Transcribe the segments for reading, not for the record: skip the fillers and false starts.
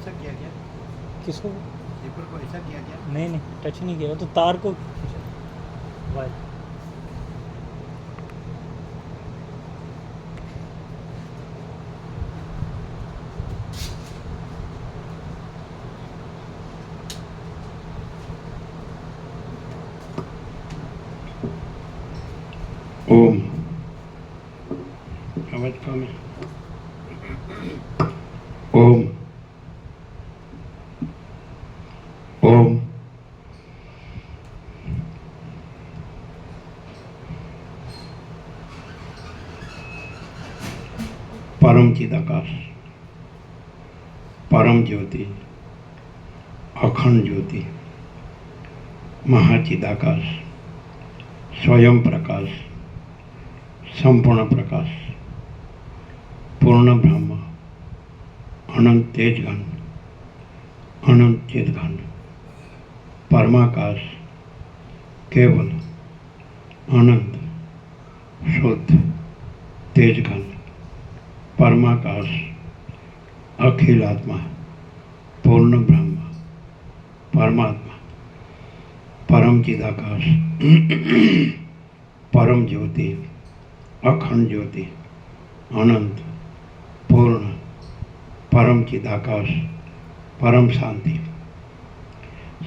ऐसा किया क्या? किसको? पेपर को ऐसा किया क्या? नहीं नहीं, टच नहीं किया, वो तो तार को वायर। ओम आवाज कम है। ओम ओम परम चिदाकाश, परम ज्योति, अखंड ज्योति, महाचिदाकाश, स्वयं प्रकाश, संपूर्ण प्रकाश, पूर्ण ब्रह्म, अनंत तेज घन, अनंत चित घन, परमाकाश, केवल अनंत शुद्ध तेज घन, परमाकाश, अखिल आत्मा, पूर्ण ब्रह्म, परमात्मा, परम चिदाकाश, परम ज्योति, अखंड ज्योति, अनंत पूर्ण परम चिदाकाश, परम शांति,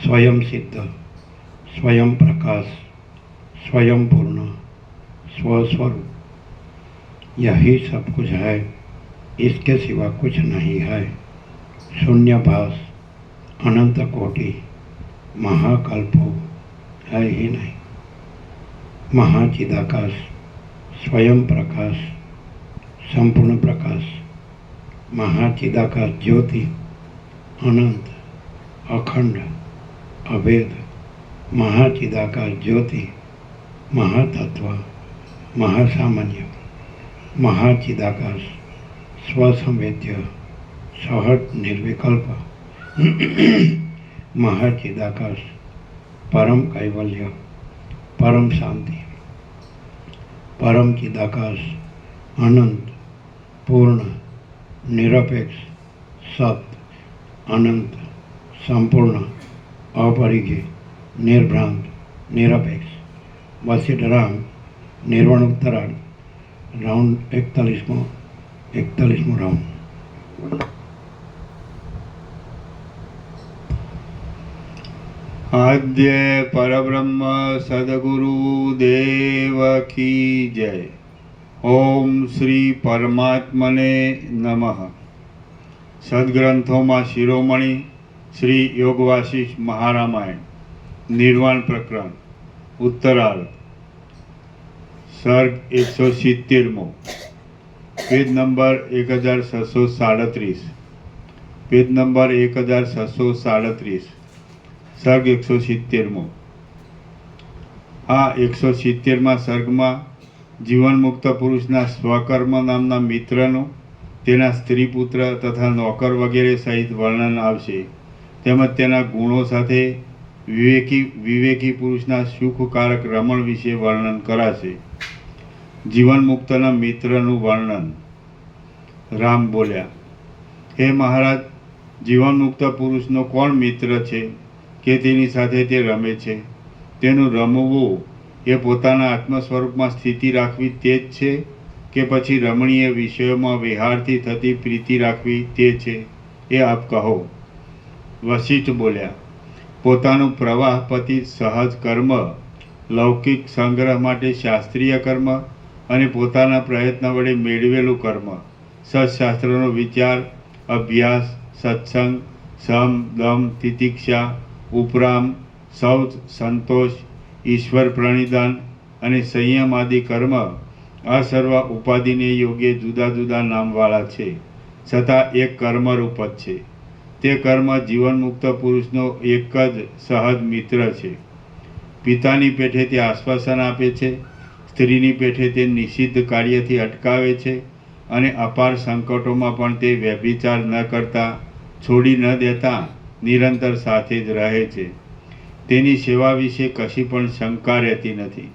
स्वयं सिद्ध, स्वयं प्रकाश, स्वयं पूर्ण, स्वस्वरूप, यही सब कुछ है, इसके सिवा कुछ नहीं है। शून्यभास, अनंत कोटि, महाकल्पो है ही नहीं। महाचिदाकाश, स्वयं प्रकाश, संपूर्ण प्रकाश, महाचिदाकाश ज्योति, अनंत, अखंड, अभेद, महाचिदाकाश ज्योति, महातत्व, महासामान्य, महाचिदाकाश, स्वसंवेद्य, सहज निर्विकल्प, महाचिदाकाश, परम कैवल्य, परम शांति, परम चिदाकाश, अनंत, पूर्ण, निरपेक्ष, सत्य, अनंत, संपूर्ण, अपरिघी, निर्भ्रांत, निरपेक्ष, वशिष्ठराम, निर्वाण उत्तरायण, राउंड 41वां राउंड। आद्य परब्रह्म सद्गुरु देव की जय। ओम श्री परमात्मने नमः। सद्ग्रंथों शिरोमणि श्री योगवासिष्ठ महारामायण निर्वाण प्रकरण उत्तरार्ध सर्ग 170 पेज नंबर 1637 पेज नंबर 1637 सर्ग 170 आ 170 सर्गમાં જીવનમુક્ત પુરુષના સ્વકર્મ નામના મિત્રનું તેના સ્ત્રી પુત્ર તથા નોકર વગેરે સહિત વર્ણન આવશે, તેમજ તેના ગુણો સાથે વિવેકી પુરુષના સુખકારક રમણ વિશે વર્ણન કરાશે. જીવનમુક્તના મિત્રનું વર્ણન. રામ બોલ્યા, હે મહારાજ, જીવનમુક્ત પુરુષનો કોણ મિત્ર છે કે તેની સાથે તે રમે છે? તેનું રમવું એ પોતાના આત્મ સ્વરૂપમાં સ્થિતિ રાખવી તે જ છે કે પછી રમણીય વિષયોમાં વિહારથી થતી પ્રીતિ રાખવી તે છે? એ આપ કહો. વશિષ્ઠ બોલ્યા, પોતાનું પ્રવાહપતિ સહજ કર્મ, લૌકિક સંગ્રહ માટે શાસ્ત્રીય કર્મ અને પોતાના પ્રયત્ન વડે મેળવેલું કર્મ, સત્શાસ્ત્રનો વિચાર, અભ્યાસ, સત્સંગ, સમ, દમ, તિતિક્ષા, ઉપરામ, શૌચ, સંતોષ, ઈશ્વર પ્રણિધાન અને સંયમ આદિ કર્મ આ સર્વ ઉપાધિને યોગ્ય જુદા જુદા નામવાળા છે, છતાં એક કર્મરૂપ જ છે. તે કર્મ જીવનમુક્ત પુરુષનો એક જ સહજ મિત્ર છે. પિતાની પેઠે તે આશ્વાસન આપે છે, સ્ત્રીની પેઠે તે નિષિદ્ધ કાર્યથી અટકાવે છે અને અપાર સંકટોમાં પણ તે વ્યભિચાર ન કરતા, છોડી ન દેતા નિરંતર સાથે જ રહે છે. તેની સેવા વિશે કશી પણ શંકા રહેતી નથી.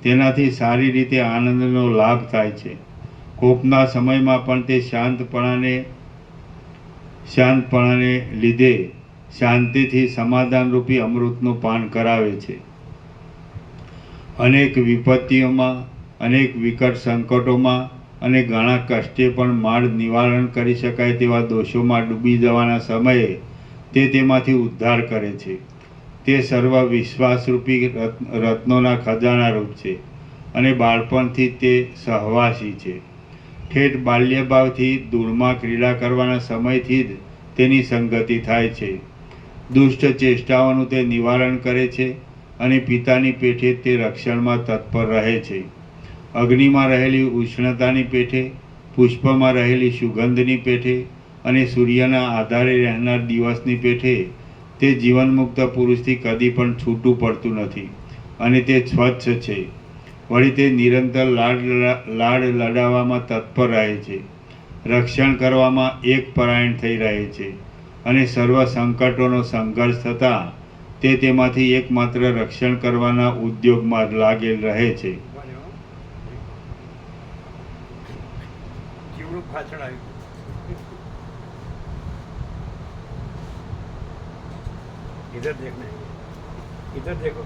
તેનાથી સારી રીતે આનંદનો લાભ થાય છે. કોપના સમયમાં પણ તે શાંતપણાને લીધે શાંતિથી સમાધાનરૂપી અમૃતનું પાન કરાવે છે. અનેક વિપત્તિઓમાં, અનેક વિકટ સંકટોમાં અને ઘણા કષ્ટે પણ માર્ગ નિવારણ કરી શકાય તેવા દોષોમાં ડૂબી જવાના સમયે તે તેમાંથી ઉદ્ધાર કરે છે. તે સર્વ વિશ્વાસરૂપી રત્નોના ખજાના રૂપ છે અને બાળપણથી તે સહવાસી છે. ઠેઠ બાલ્યભાવથી ધૂળમાં ક્રીડા કરવાના સમયથી જ તેની સંગતિ થાય છે. દુષ્ટ ચેષ્ટાઓનું તે નિવારણ કરે છે અને પિતાની પેઠે તે રક્ષણમાં તત્પર રહે છે. અગ્નિમાં રહેલી ઉષ્ણતાની પેઠે, પુષ્પમાં રહેલી સુગંધની પેઠે અને સૂર્યના આધારે રહેનાર દિવસની પેઠે તે જીવનમુક્ત પુરુષથી કદી પણ છૂટું પડતું નથી અને તે સ્વચ્છ છે. વળી તે નિરંતર લાડ લડાવવામાં તત્પર રહે છે, રક્ષણ કરવામાં એક પરાયણ થઈ રહે છે અને સર્વ સંકટોનો સંઘર્ષ થતાં તે તેમાંથી એકમાત્ર રક્ષણ કરવાના ઉદ્યોગમાં લાગેલ રહે છે. જીવડું પાછળ આવ્યું. इधर देखना है, इधर देखो.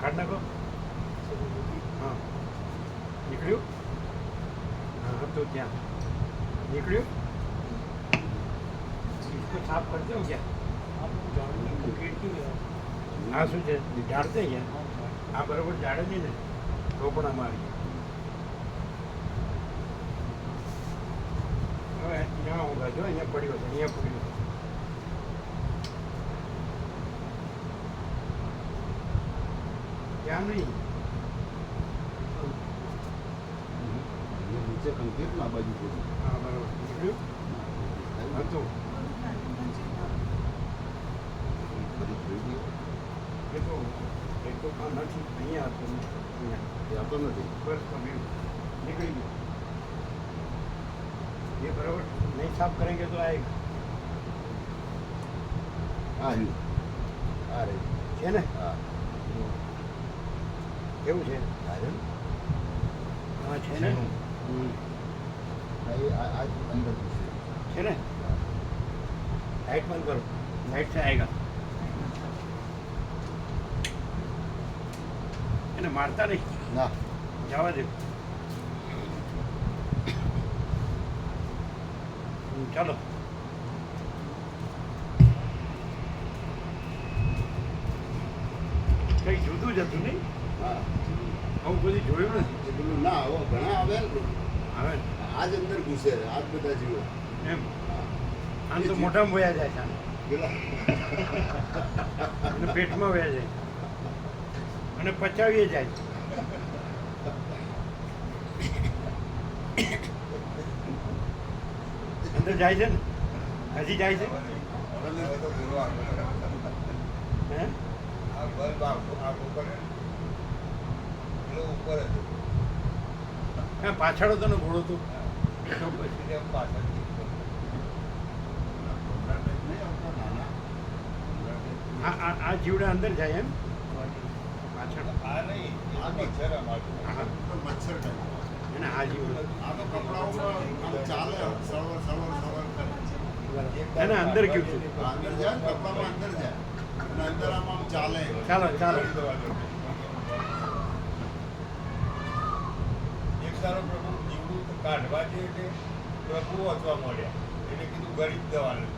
काट नाखो. हाँ નીકળ્યું. हाँ तो क्या નીકળ્યું. इसको साफ करते हो क्या? हाँ શું છે ઝાડते क्या? આ બરોબર ઝાડે નહીં ને તો પણ આમાં આવી હવે અહીંયા ઊંઘા જો અહીંયા પડ્યો છે, અહીંયા પડ્યો છે. ત્યાં નહીં નીચે કંકેતમાં બાજુ પડ્યું. હા બરોબર નીકળ્યું હતું એ તો નથી અહીંયા હતું અહીંયા એ આપતો નથી. બસ તમે નીકળી ગયું. ये बराबर नहीं साफ करेंगे तो आएगा. આ રહ્યું. આ રહ્યું. છે ને હા. કેવું છે? આ રહ્યું. હા છે ને આ આ અંદર ઘૂસે. છે ને लाइट बंद करो, लाइट से आएगा. એને મારતા નહીં, ના જવા દે. ચાલો કઈ જુદું જ હતું નહીં. હા આવું બધી જોયું નથી. એ પેલું ના આવો ઘણા આવે ને આવે ને આજ અંદર ઘૂસે આજ બધા જીવો. એમ આમ તો મોઢામાં વયા જાય છે આને. પેલા અને પેટમાં વયા જાય અને પચાવીએ જાય. અંદર જાય છે ને હજી જાય છે. હે હા પાછળ હતો ને ઘોડો તો આ જીવડા અંદર જાય એમ પાછળ. આ મચ્છર અમારું. હા મચ્છર ટાઈપ. એને આ જીવડું આ તો કપડાઓમાં આમ ચાલે સળવળ સળવળ સળવળ કરે. એને અંદર ગયું છે. અંદર જાય ને કપડામાં અંદર જાય અને અંદર આમ આમ ચાલે. ચાલો ચાલો એક સારો પ્રભુ જીવડું કાઢવા જે એટલે પ્રભુ વાંચવા મળ્યા એટલે કીધું ગરીબ દવાનું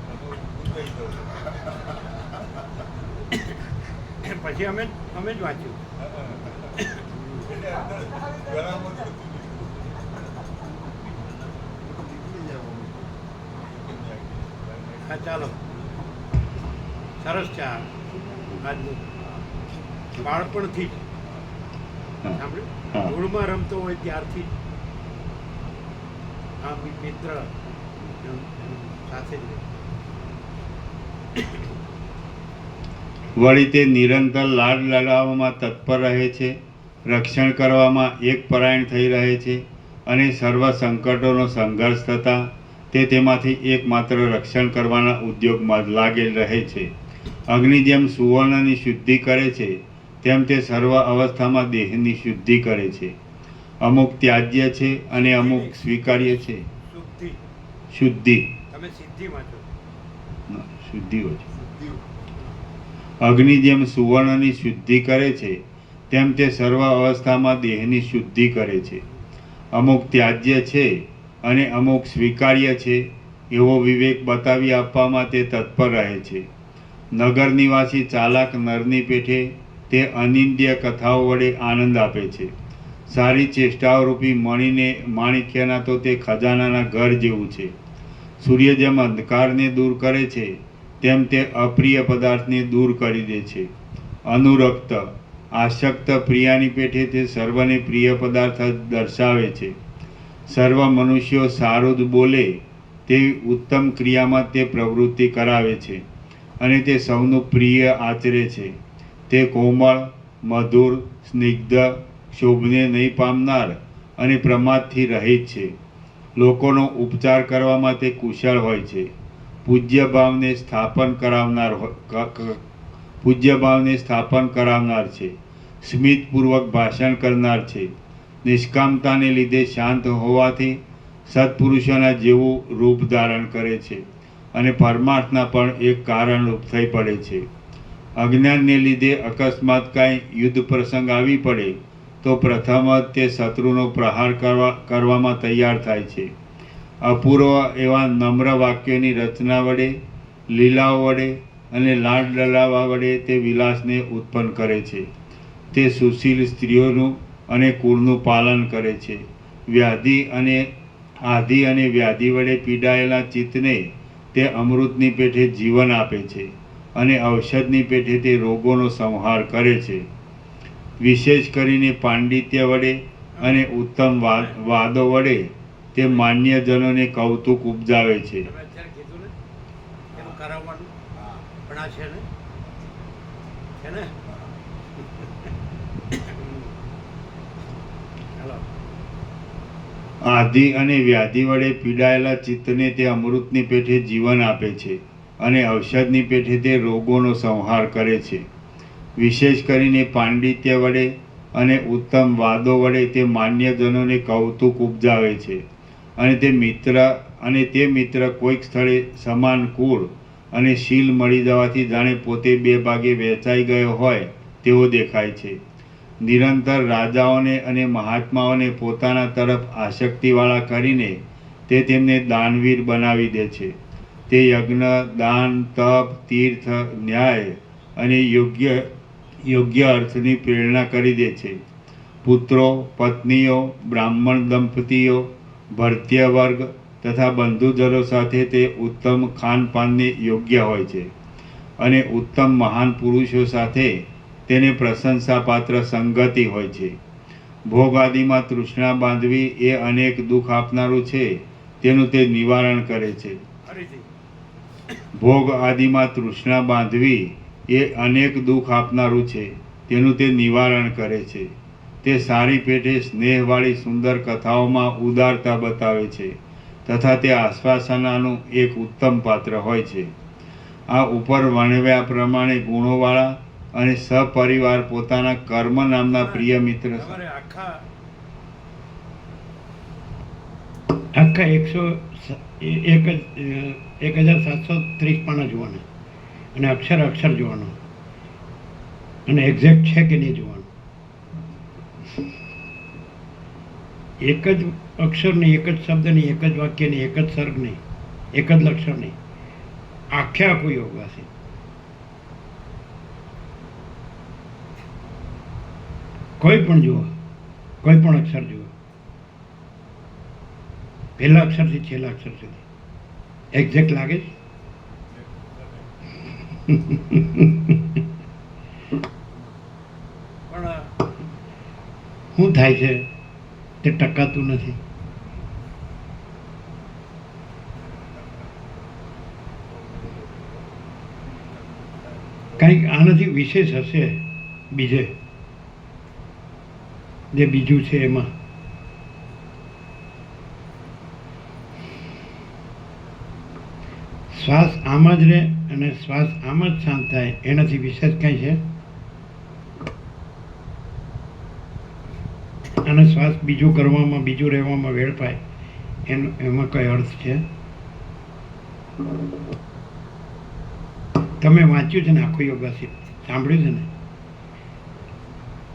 ઉતરી દઉં. પછી અમે જ વાંચ્યું. એટલે અંદર ગળામાં જ હતું. નીકળી જાય આમ. હા ચાલો સરસ છે આ આજનું બાળપણથી જ હા. સાંભળ્યું હા. ધૂળમાં રમતો હોય ત્યારથી જ આ મિત્ર સાથે જ રહે. વળી તે નિરંતર લાડ લડાવવામાં તત્પર રહે છે, રક્ષણ કરવામાં એક પરાયણ થઈ રહે છે અને સર્વ સંકટોનો સંઘર્ષ થતાં તે તેમાંથી એકમાત્ર રક્ષણ કરવાના ઉદ્યોગમાં લાગેલ રહે છે. અગ્નિ જેમ સુવર્ણની શુદ્ધિ કરે છે તેમ તે સર્વ અવસ્થામાં દેહની શુદ્ધિ કરે છે. અમુક ત્યાજ્ય છે અને અમુક સ્વીકાર્ય છે. શુદ્ધિ. શુદ્ધિ. તમે સિદ્ધિમાં છો. શુદ્ધિ હોય છે. શુદ્ધિ. અગ્નિ જેમ સુવર્ણની શુદ્ધિ કરે છે તેમ તે સર્વ અવસ્થામાં દેહની શુદ્ધિ કરે છે. અમુક ત્યાજ્ય છે અને અમુક સ્વીકાર્ય છે એવો વિવેક બતાવી આપવામાં તે તત્પર રહે છે. નગર નિવાસી ચાલાક નરની પેઠે તે અનિંદ્ય કથાઓ વડે આનંદ આપે છે. સારી ચેષ્ટાઓ રૂપી મણીને માણિક્યના તો તે ખજાનાના ઘર જેવું છે. સૂર્ય જેમ અંધકારને દૂર કરે છે તેમ તે અપ્રિય પદાર્થને દૂર કરી દે છે. અનુરક્ત આસક્ત પ્રિયાની પેઠે તે સર્વને પ્રિય પદાર્થ દર્શાવે છે. સર્વ મનુષ્યો સારું જ બોલે તેવી ઉત્તમ ક્રિયામાં તે પ્રવૃત્તિ કરાવે છે અને તે સૌનું પ્રિય આચરે છે. તે કોમળ, મધુર, સ્નિગ્ધ, ક્ષોભને નહીં પામનાર અને પ્રમાદથી રહિત છે. લોકોનો ઉપચાર કરવામાં તે કુશળ હોય છે. પૂજ્ય ભાવને સ્થાપન કરાવનાર છે. સ્મિતપૂર્વક ભાષણ કરનાર છે. નિષ્કામતાને લીધે શાંત હોવાથી સત્પુરુષોના જેવું રૂપ ધારણ કરે છે અને પરમાર્થના પણ એક કારણરૂપ થઈ પડે છે. અજ્ઞાનને લીધે અકસ્માત કાંઈ યુદ્ધ પ્રસંગ આવી પડે તો પ્રથમ જ તે શત્રુનો પ્રહાર કરવામાં તૈયાર થાય છે. અપૂર્વ એવા નમ્ર વાક્યોની રચના વડે, લીલાઓ વડે અને લાડ ડલાવા વડે તે વિલાસને ઉત્પન્ન કરે છે. તે સુશીલ સ્ત્રીઓનું અને કુળનું પાલન કરે છે. આધિ અને વ્યાધિ વડે પીડાયેલા ચિત્તને તે અમૃતની પેઠે જીવન આપે છે અને ઔષધની પેઠે તે રોગોનો સંહાર કરે છે. વિશેષ કરીને પાંડિત્ય વડે અને ઉત્તમ વાદો વડે તે માન્યજનોને કૌતુક ઉપજાવે છે. તમે અત્યારે કીધું ને એનું કરાવવાનું પણ આ છે ને ચાલો. આધિ અને વ્યાધિ વડે પીડાયેલા ચિત્તને તે અમૃતની પેઠે જીવન આપે છે અને ઔષધની પેઠે તે રોગોનો સંહાર કરે છે. વિશેષ કરીને પાંડિત્ય વડે અને ઉત્તમ વાદો વડે તે માન્યજનોને કૌતુક ઉપજાવે છે અને તે મિત્ર કોઈક સ્થળે સમાન કુળ અને શીલ મળી જવાથી જાણે પોતે બે ભાગે વહેંચાઈ ગયો હોય તેવો દેખાય છે. નિરંતર રાજાઓને અને મહાત્માઓને પોતાના તરફ આસક્તિવાળા કરીને તે તેમને દાનવીર બનાવી દે છે. તે યજ્ઞ, દાન, તપ, તીર્થ, ન્યાય અને યોગ્ય અર્થની પ્રેરણા કરી દે છે. પુત્રો, પત્નીઓ, બ્રાહ્મણ દંપતીઓ, ભર્ત્ય વર્ગ તથા બંધુજનો સાથે તે ઉત્તમ ખાનપાનને યોગ્ય હોય છે અને ઉત્તમ મહાન પુરુષો સાથે તેને પ્રશંસાપાત્ર સંગતિ હોય છે. ભોગ આદિમાં તૃષ્ણા બાંધવી એ અનેક દુઃખ આપનારું છે તેનું તે નિવારણ કરે છે. ભોગ આદિમાં તૃષ્ણા બાંધવી એ અનેક દુઃખ આપનારું છે તેનું તે નિવારણ કરે છે. તે સારી પેઠે સ્નેહવાળી સુંદર કથાઓમાં ઉદારતા બતાવે છે તથા તે આશ્વાસનાનું એક ઉત્તમ પાત્ર હોય છે. આ ઉપર વર્ણવ્યા પ્રમાણે ગુણોવાળા અને સપરિવાર પોતાના કર્મ નામના પ્રિય મિત્ર આખા 1730 પાના જોવાના અને અક્ષર જોવાનો અને એક્ઝેક્ટ છે કે નહીં જોવાનું. એક જ અક્ષર નહીં, એક જ શબ્દ નહીં, એક જ વાક્ય નહીં, એક જ સર્ગ નહીં, એક જ લક્ષર નહીં, આખું યોગાસન. કોઈ પણ જુઓ, કોઈ પણ અક્ષર જુઓ, પહેલા અક્ષરથી છેલ્લા અક્ષર સુધી એક્ઝેક્ટ લાગે છે. પણ શું થાય છે તે ટકાતું નથી. કંઈક આનાથી વિશેષ હશે બીજે, જે બીજું છે એમાં. શ્વાસ આમ જ રહે અને શ્વાસ આમ જ શાંત થાય, એનાથી વિશેષ કંઈ છે? આને શ્વાસ બીજું કરવામાં બીજું રહેવામાં વેડફાય એમાં કઈ અર્થ છે? તમે વાંચ્યું છે ને આખું યોગાસન, સાંભળ્યું છે ને?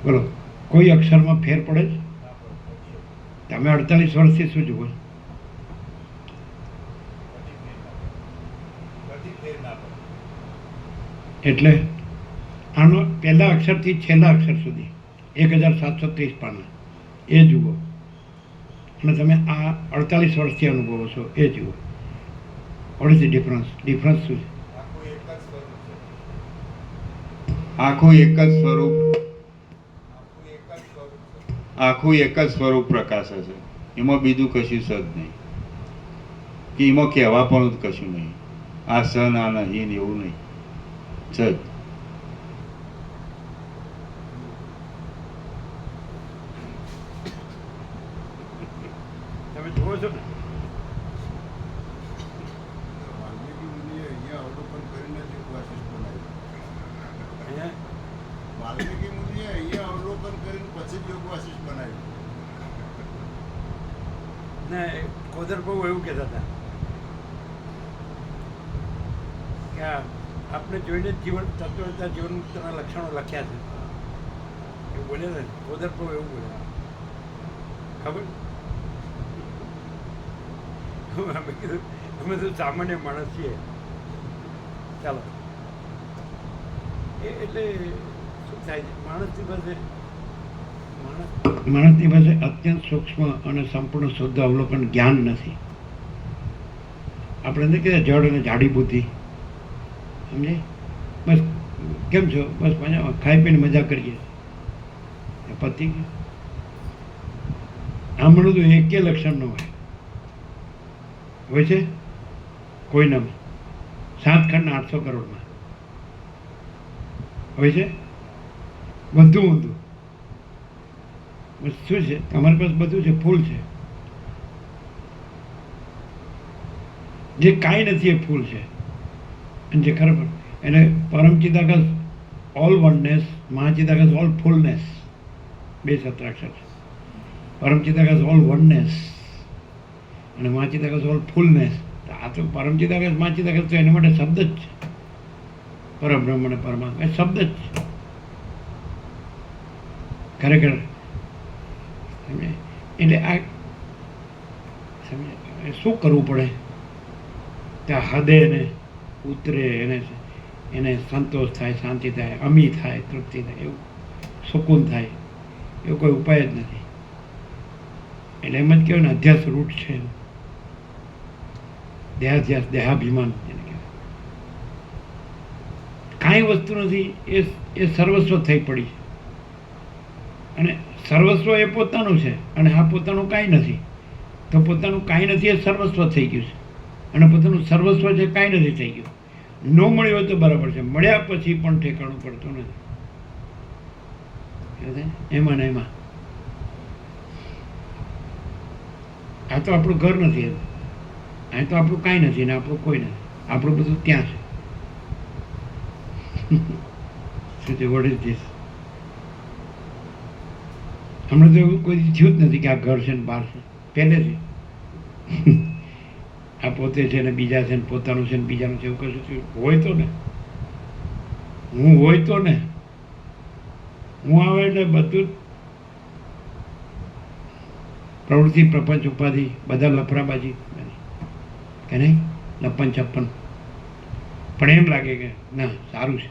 બોલો, કોઈ અક્ષરમાં ફેર પડે છે? તમે 48 વર્ષથી શું જુઓ? એટલે આનો પહેલા અક્ષરથી છેલ્લા અક્ષર સુધી 1730 પાના એ જુઓ, અને તમે આ 48 વર્ષથી અનુભવો છો એ જુઓ. What is the difference? Difference શું છે? આખું એક જ સ્વરૂપ આખું એક જ સ્વરૂપ પ્રકાશે છે. એમાં બીજું કશું જ નહીં, કે એમાં કહેવા પણ કશું નહીં. આ સન આ નહીં ને એવું નહીં, સજ. તમે જુઓ છો ને? વાલ્મીકી મુનિએ અહીંયા અવલોકન કરીને જ એક વાસિષ્ઠ બનાવ્યું. અહીંયા વાલ્મીકી મુનિએ અહીંયા અવલોકન કરીને પછી જ યોગ વાસિષ્ઠ બનાવ્યું. ને કોદર બહુ એવું કહેતા હતા કે આપણે જોઈને જ જીવન તત્વતા જીવન મુક્તના લક્ષણો લખ્યા છે એવું બોલે ને. કોદર બહુ એવું બોલે, ખબર? અમે કીધું અમે તો સામાન્ય માણસ છીએ. ચાલો, એટલે શું થાય છે માણસની પાસે માણસની પાસે અત્યંત સૂક્ષ્મ અને સંપૂર્ણ શુદ્ધ અવલોકન જ્ઞાન નથી. આપણે નથી કહેતા જડ અને જાડી બુદ્ધિ, સમજે? બસ કેમ છો? બસ મજા, ખાઈ પીને મજા કરીએ, પતિ ગયું. આમણું તો એકે લક્ષણ ન હોય છે કોઈનામાં. 7 ખંડના 800 કરોડમાં હોય છે બધું ઊંધું. બસ શું છે? તમારી પાસે બધું છે, ફૂલ છે. જે કાંઈ નથી એ ફૂલ છે, અને જે ખરેખર એને પરમચિદાકાશ ઓલ વનનેસ, મહાચિદાકાશ ઓલ ફૂલનેસ, 2 સત્રાક્ષર છે. પરમચિદાકાશ ઓલ વનનેસ અને મહાચિદાકાશ ઓલ ફૂલનેસ. આ તો પરમચિદાકાશ મહાચિદાકાશ તો એના માટે શબ્દ જ છે. પરબ્રહ્મ અને પરમાત્મા એ શબ્દ જ છે ખરેખર. એટલે આ સમજે શું કરવું પડે? ત્યાં હદે એને ઉતરે, એને સંતોષ થાય, શાંતિ થાય, અમી થાય, તૃપ્તિ થાય, એવું સુકૂન થાય, એવો કોઈ ઉપાય જ નથી. એટલે એમ જ કહેવાય ને, અધ્યાસ રૂટ છે. દેહાધ્યાસ, દેહાભિમાન એને કહેવાય. કાંઈ વસ્તુ નથી, એ સર્વસ્વ થઈ પડી છે. અને સર્વસ્વ એ પોતાનું છે, અને આ પોતાનું કાંઈ નથી. તો પોતાનું કાંઈ નથી એ સર્વસ્વ થઈ ગયું છે, અને પોતાનું સર્વસ્વ છે કાંઈ નથી થઈ ગયું. ન મળ્યું હોય તો બરાબર છે, મળ્યા પછી પણ ઠેકાણું પડતું નથી. એમાં ને એમાં આ તો આપણું ઘર નથી, આ તો આપણું કાંઈ નથી ને આપણું કોઈ નથી. આપણું બધું ત્યાં છે. શું છે? What is this? હમણાં તો એવું કોઈ થયું જ નથી કે આ ઘર છે ને બહાર છે. પહેલેથી આ પોતે છે ને બીજા છે ને પોતાનું છે ને બીજાનું છે, એવું કશું થયું હોય તો ને? હું હોય તો ને? હું આવે એટલે બધું પ્રવૃત્તિ, પ્રપંચ, ઉપાધિ, બધા લફરાબાજી કે નહીં, લપન છપ્પન. પણ એમ લાગે કે ના સારું છે.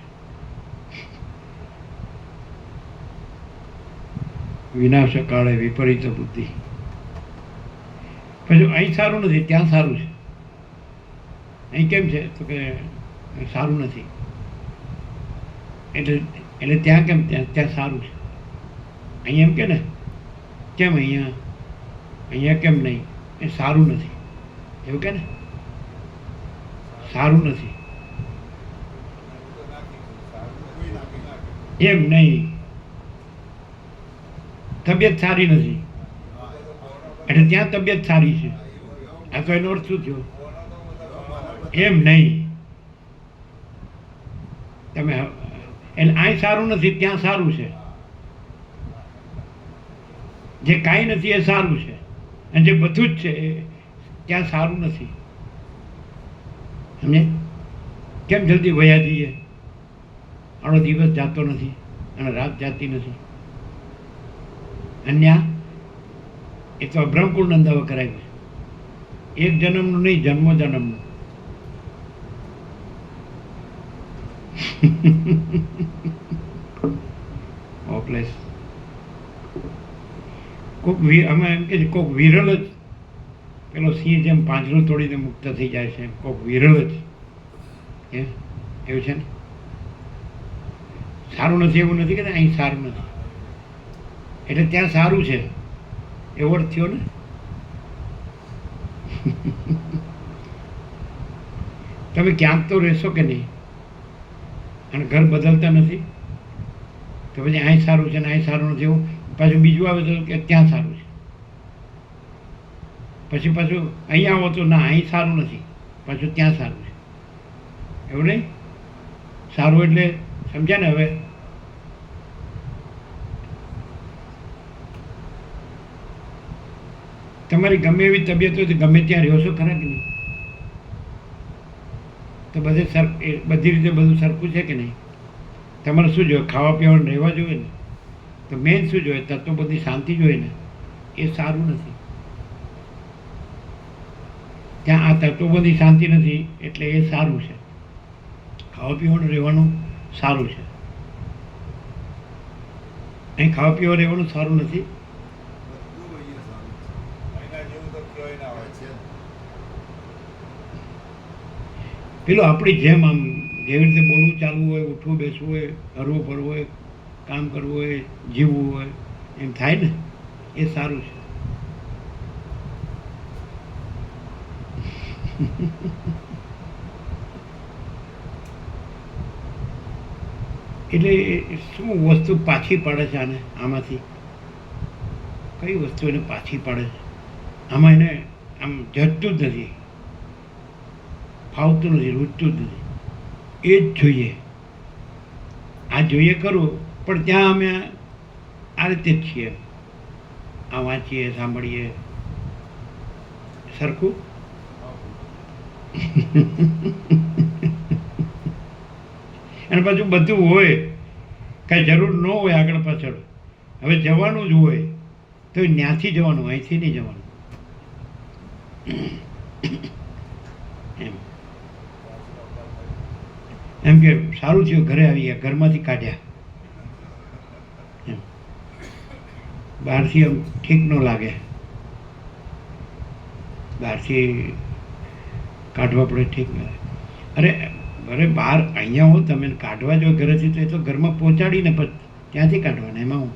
વિનાશ કાળે વિપરીત બુદ્ધિ. પછી અહીં સારું નથી, ત્યાં સારું છે. અહીં કેમ છે? તો કે સારું નથી, એટલે ત્યાં કેમ? ત્યાં સારું છે. અહીંયા એમ કે ને, કેમ અહીંયા કેમ નહીં? એ સારું નથી, એવું કે ને, સારું નથી. એમ નહીં, તબિયત સારી નથી, એટલે ત્યાં તબિયત સારી છે. આ તો એનો અર્થ શું થયો? એમ નહીં. તમે એટલે અહીં સારું નથી, ત્યાં સારું છે. જે કાંઈ નથી એ સારું છે, અને જે બધું જ છે એ ત્યાં સારું નથી. સમજે? કેમ જલ્દી વયા જઈએ? આનો દિવસ જાતો નથી અને રાત જાતી નથી. અન્ય એ તો અબ્રહ્મકુળ નંદાવો કરાવ્યું છે. એક જન્મનું નહીં, જન્મો જન્મનું. હોપલેસ. અમે એમ કે કોક વિરલ જ પેલો સિંહ જેમ પાંજરું તોડીને મુક્ત થઈ જાય છે, કોક વિરલ જ એવું છે ને. સારું નથી એવું નથી કે અહીં સારું નથી એટલે ત્યાં સારું છે એવો અર્થ થયો ને. તમે ક્યાંક તો રહેશો કે નહીં, અને ઘર બદલતા નથી તો પછી અહીં સારું છે ને અહીં સારું નથી એવું પાછું બીજું આવે તો કે ત્યાં સારું છે, પછી પાછું અહીંયા આવો તો ના અહીં સારું નથી, પાછું ત્યાં સારું છે. એવું નહીં. સારું એટલે સમજ્યા ને? હવે તમારી ગમે એવી તબિયત હોય તો ગમે ત્યાં રહ્યો છો ખરા કે નહીં? તો બધી રીતે બધું સરખું છે કે નહીં? તમારે શું જોઈએ? ખાવા પીવાનું રહેવા જોઈએ ને. તો મેન શું જોઈએ? તત્વ બધી શાંતિ જોઈએ ને. એ સારું નથી. ત્યાં આ તત્વ બધી શાંતિ નથી એટલે એ સારું છે. ખાવા પીવાનું રહેવાનું સારું છે. અહીં ખાવા પીવા રહેવાનું સારું નથી. બધું અહીંયા સારું છે. એના જેવું તો ક્યાંય ના હોય છે. પેલું આપણી જેમ આમ જેવી રીતે બોલવું ચાલવું હોય, ઉઠવું બેસવું હોય, હરવું ફરવું હોય, કામ કરવું હોય, જીવવું હોય, એમ થાય ને એ સારું છે. એટલે શું વસ્તુ પાછી પડે છે આને? આમાંથી કઈ વસ્તુ એને પાછી પડે છે? આમાં એને આમ જડતું જ નથી, ફાવતું નથી, રૂચતું જ નથી. એ જ જોઈએ, આ જોઈએ કરવું. પણ ત્યાં અમે આ રીતે જ છીએ, આ વાંચીએ, સાંભળીએ, સરખું. અને પાછું બધું હોય, કાંઈ જરૂર ન હોય આગળ પાછળ. હવે જવાનું જ હોય તો ત્યાંથી જવાનું, અહીંથી નહીં જવાનું. એમ કે સારું થયું ઘરે આવી ગયા, ઘરમાંથી કાઢ્યા. એમ બહારથી આમ ઠીક ન લાગે, બહારથી કાઢવા પડે, ઠીક ન લાગે. અરે બહાર અહીંયા હો તમે કાઢવા જો ઘરેથી તો એ તો ઘરમાં પહોંચાડીને પછી ત્યાંથી કાઢવાના. એમાં હું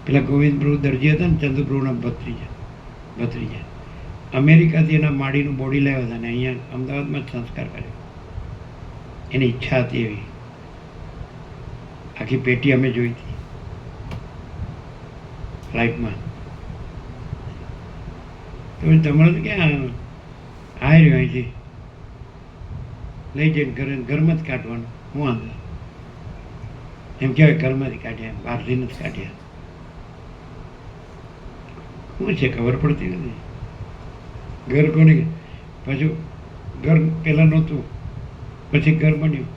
પેલા ગોવિંદપ્રભુ દરજી હતા ને, ચંદ્રપ્રભુના ભત્રીજા અમેરિકાથી એના માડીનું બોડી લાવ્યા હતા ને અહીંયા અમદાવાદમાં જ સંસ્કાર કર્યો. એની ઈચ્છા હતી એવી. આખી પેટી અમે જોઈ હતી ફ્લાઇટમાં. તો તમારે તો ક્યાં આ રહ્યો અહીંથી લઈ જઈને ઘરમાં જ કાઢવાનું. હું વાંધો એમ કહેવાય, ઘરમાંથી કાઢ્યા, બહારથી નથી કાઢ્યા. શું છે ખબર પડતી નથી. ઘર કોની? પાછું ઘર પહેલાં નહોતું, પછી ઘર બન્યું,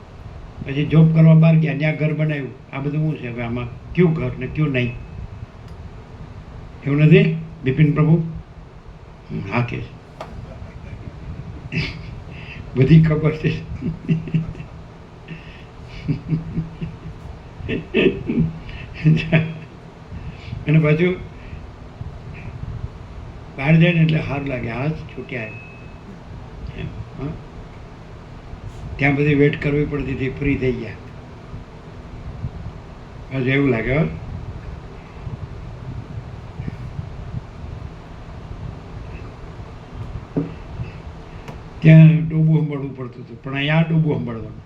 પછી જોબ કરવા બહાર ગયા, ત્યાં ઘર બનાવ્યું. આ બધું શું છે? હવે આમાં કયું ઘર ને કયું નહીં? એવું નથી બિપિન પ્રભુ? હા કે બધી ખબર છે. અને પાછું બહાર જાય ને એટલે સારું લાગે, હા છૂટ્યા એમ. ત્યાં બધી વેટ કરવી પડતી હતી, ફ્રી થઈ ગયા. બસ એવું લાગે. હો ત્યાં ડોબું સંભાળવું પડતું હતું, પણ અહીંયા આ ડોબું સંભાળવાનું.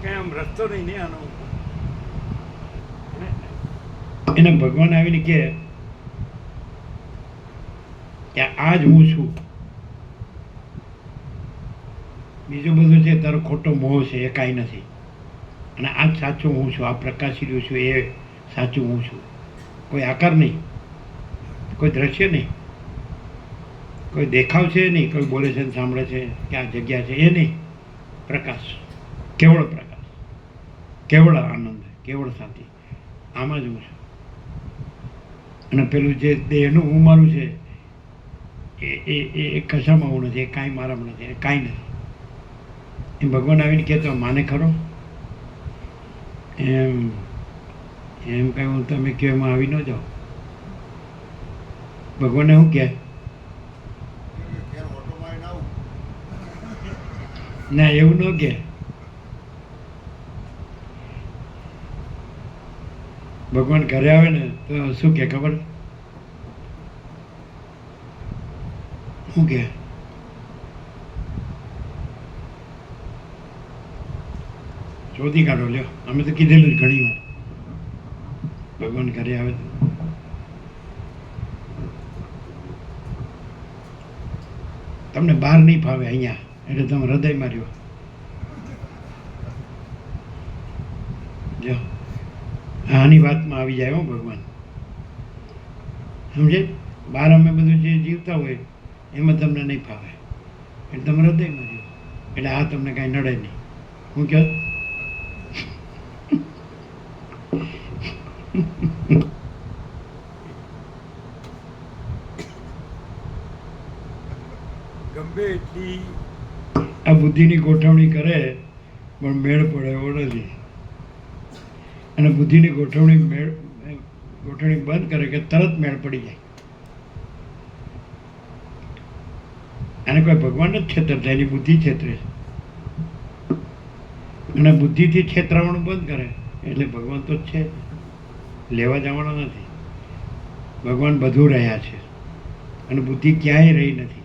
કંઈ આમ રસ્તો નહીં ને આનો. એને ભગવાન આવીને કહે કે આ જ હું છું, બીજું બધું છે તારો ખોટો મોહ છે, એ કાંઈ નથી, અને આ જ સાચું હું છું, આ પ્રકાશી રહ્યું છું એ સાચું હું છું. કોઈ આકાર નહીં, કોઈ દ્રશ્ય નહીં, કોઈ દેખાવ છે નહીં, કોઈ બોલે છે ને સાંભળે છે કે આ જગ્યા છે એ નહીં. પ્રકાશ, કેવળ પ્રકાશ, કેવળ આનંદ, કેવળ શાંતિ, આમાં જ હું છું. અને પેલું જે દેહનું હું મારું છે એ કશામાં હું નથી, એ કાંઈ મારામાં નથી, એ કાંઈ નથી. એ ભગવાન આવીને કહેતો માને ખરો એમ કંઈ હું તમે કહો એમાં આવી ન જાઓ. ભગવાનને શું કહે? ઘેર ઓટો મારીને આવું. ના, એવું ન કહે. ભગવાન ઘરે આવે ને તો શું કહે ખબર? શું કહે? શોધી કાઢો લ્યો, અમે તો કીધેલું જ ઘણી વાર. ભગવાન ઘરે આવે તો તમને બહાર નહીં ફાવે અહીંયા, એટલે તમે હૃદયમાં રહ્યો. જો આની વાતમાં આવી જાય હો ભગવાન, સમજે? બહાર અમે બધું જે જીવતા હોય એમાં તમને નહીં ફાવે, એટલે તમે હૃદયમાં રહ્યો, એટલે આ તમને કાંઈ નડે નહીં. હું કહો ગમે એટલી આ બુદ્ધિની ગોઠવણી કરે પણ મેળ પડે એવો નથી. અને બુદ્ધિની ગોઠવણી બંધ કરે કે તરત મેળ પડી જાય. અને કોઈ ભગવાન જ છેતરતા, એની બુદ્ધિ છેતરે છે. અને બુદ્ધિથી છેતરાવાનું બંધ કરે એટલે ભગવાન તો છે, લેવા જવાનો નથી. ભગવાન બધું રહ્યા છે અને બુદ્ધિ ક્યાંય રહી નથી.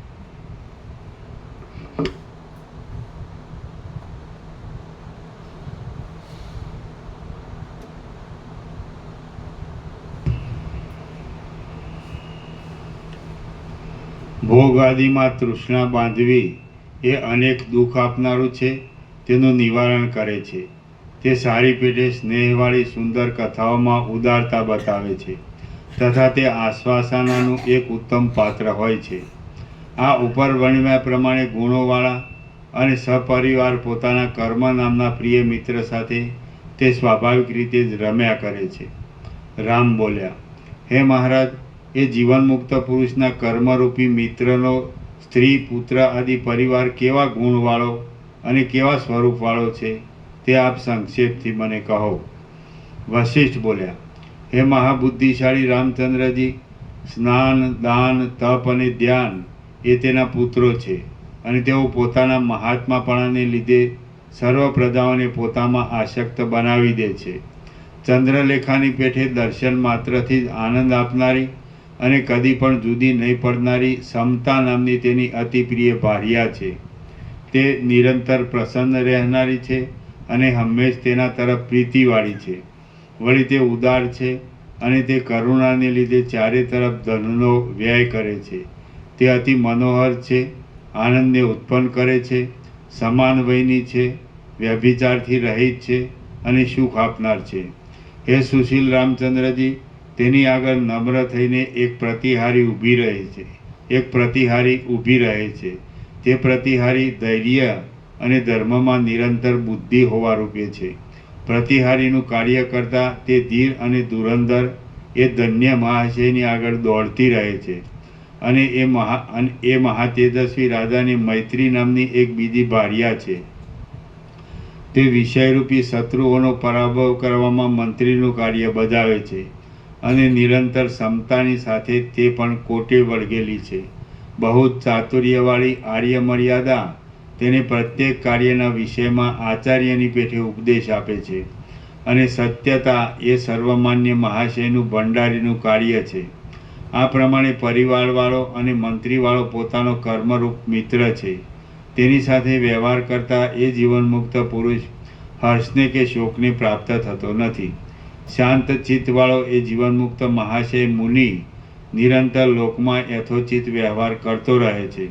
ભોગ આદિમાં તૃષ્ણા બાંધવી એ અનેક દુઃખ આપનારું છે, તેનું નિવારણ કરે છે. તે સારી પેઢે સ્નેહવાળી સુંદર કથાઓમાં ઉદારતા બતાવે છે તથા તે આશ્વાસનાનું એક ઉત્તમ પાત્ર હોય છે. આ ઉપર વર્ણવ્યા પ્રમાણે ગુણોવાળા અને સપરિવાર પોતાના કર્મ નામના પ્રિય મિત્ર સાથે તે સ્વાભાવિક રીતે જ રમ્યા કરે છે. રામ બોલ્યા, હે મહારાજ, એ જીવનમુક્ત પુરુષના કર્મરૂપી મિત્રનો સ્ત્રી, પુત્ર આદિ પરિવાર કેવા ગુણવાળો અને કેવા સ્વરૂપવાળો છે તે આપ સંક્ષેપથી મને કહો. વશિષ્ઠ બોલ્યા, હે મહાબુદ્ધિશાળી રામચંદ્રજી, સ્નાન, દાન, તપ અને ધ્યાન એ તેના પુત્રો છે અને તેઓ પોતાના મહાત્માપણાને લીધે સર્વ પ્રજાઓને પોતામાં આસક્ત બનાવી દે છે. ચંદ્રલેખાની પેઠે દર્શન માત્રથી જ આનંદ આપનારી અને કદી પણ જુદી નહીં પડનારી સમતા નામની તેની અતિ પ્રિય ભાર્યા છે. તે નિરંતર પ્રસન્ન રહેનારી છે અને હંમેશ તેના તરફ પ્રીતિવાળી છે. વળી તે ઉદાર છે અને તે કરુણાને લીધે ચારે તરફ ધનનો વ્યય કરે છે. તે અતિ મનોહર છે, આનંદને ઉત્પન્ન કરે છે, સમાન વયની છે, વ્યભિચારથી રહિત છે અને સુખ આપનાર છે. હે સુશીલ રામચંદ્રજી, તેની આગળ નમ્ર થઈને એક પ્રતિહારી ઊભી રહે છે. તે પ્રતિહારી ધૈર્ય અને ધર્મમાં નિરંતર બુદ્ધિ હોવા રૂપે છે. પ્રતિહારીનું કાર્ય કરતાં તે ધીર અને ધુરંધર એ ધન્ય મહાશયની આગળ દોડતી રહે છે. અને એ મહાતેજસ્વી રાજાની મૈત્રી નામની એક બીજી ભાર્યા છે. તે વિષયરૂપી શત્રુઓનો પરાભવ કરવામાં મંત્રીનું કાર્ય બજાવે છે અને નિરંતર સમતાની સાથે તે પણ કોટે વળગેલી છે. બહુ જ ચાતુર્યવાળી આર્ય મર્યાદા તેને પ્રત્યેક કાર્યના વિષયમાં આચાર્યની પેઠે ઉપદેશ આપે છે અને સત્યતા એ સર્વમાન્ય મહાશયનું ભંડારીનું કાર્ય છે. આ પ્રમાણે પરિવારવાળો અને મંત્રીવાળો પોતાનો કર્મરૂપ મિત્ર છે. તેની સાથે વ્યવહાર કરતા એ જીવનમુક્ત પુરુષ હર્ષને કે શોકને પ્રાપ્ત થતો નથી. શાંત ચિત્તવાળો એ જીવનમુક્ત મહાશય મુનિ નિરંતર લોકમાં યથોચિત વ્યવહાર કરતો રહે છે,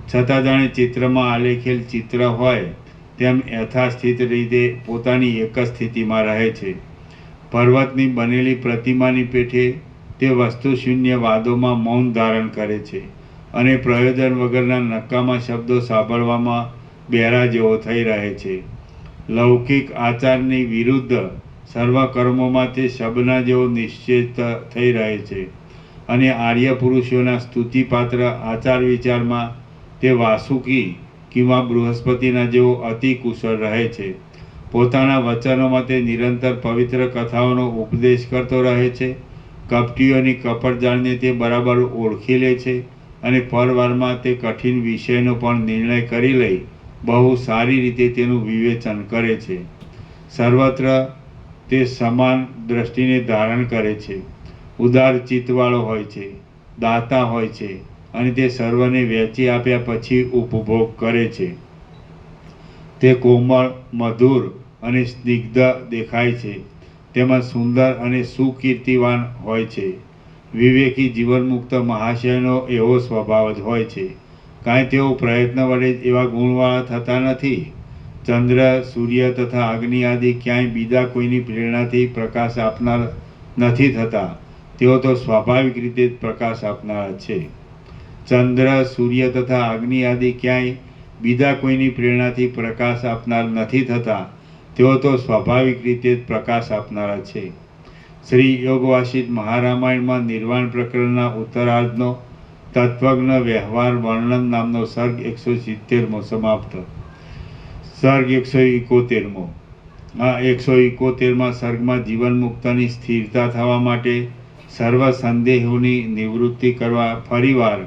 છતાં જાણે ચિત્રમાં આલેખેલ ચિત્ર હોય તેમ યથાસ્થિત રીતે પોતાની એક જ સ્થિતિમાં રહે છે. પર્વતની બનેલી પ્રતિમાની પેઠે તે વસ્તુશૂન્ય વાદોમાં મૌન ધારણ કરે છે અને પ્રયોજન વગરના નકામા શબ્દો સાંભળવામાં બહેરા જેવો થઈ રહે છે. લૌકિક આચારની વિરુદ્ધ સર્વ કર્મોમાં તે શબના જેવો નિશ્ચિત થઈ રહે છે અને આર્ય પુરુષોના સ્તુતિપાત્ર આચાર વિચારમાં તે વાસુકી કિંવા બૃહસ્પતિના જેવો અતિ કુશળ રહે છે. પોતાના વચનોમાં તે નિરંતર પવિત્ર કથાઓનો ઉપદેશ કરતો રહે છે. કપટીઓની કપટ જાણને તે બરાબર ઓળખી લે છે અને પરવારમાં તે કઠિન વિષયનો પણ નિર્ણય કરી લઈ બહુ સારી રીતે તેનું વિવેચન કરે છે. સર્વત્ર તે સમાન દ્રષ્ટિને ધારણ કરે છે, ઉદાર ચિત્તવાળો હોય છે, દાતા હોય છે અને તે સર્વને વહેંચી આપ્યા પછી ઉપભોગ કરે છે. તે કોમળ, મધુર અને સ્નિગ્ધ દેખાય છે. તેમાં સુંદર અને સુકીર્તિવાન હોય છે. વિવેકી જીવનમુક્ત મહાશયનો એવો સ્વભાવ જ હોય છે. કાંઈ તેઓ પ્રયત્ન વડે જ એવા ગુણવાળા થતા નથી. ચંદ્ર, સૂર્ય તથા અગ્નિ આદિ ક્યાંય બીજા કોઈની પ્રેરણાથી પ્રકાશ આપનાર નથી થતા. તેઓ તો સ્વાભાવિક રીતે જ પ્રકાશ આપનાર છે. ચંદ્ર, સૂર્ય તથા અગ્નિ આદિ ક્યાંય બીજા કોઈની પ્રેરણાથી પ્રકાશ આપનાર નથી થતા. તેઓ તો સ્વાભાવિક રીતે જ પ્રકાશ આપનારા છે. શ્રી યોગવાસિત મહારામાયણમાં નિર્વાણ પ્રકરણના ઉત્તરાર્ધનો તત્વજ્ઞ વ્યવહાર વર્ણન નામનો સર્ગ 170મો સમાપ્ત. સર્ગ 171મો. આ 171માં સર્ગમાં જીવન મુક્તની સ્થિરતા થવા માટે સર્વ સંદેહોની નિવૃત્તિ કરવા ફરીવાર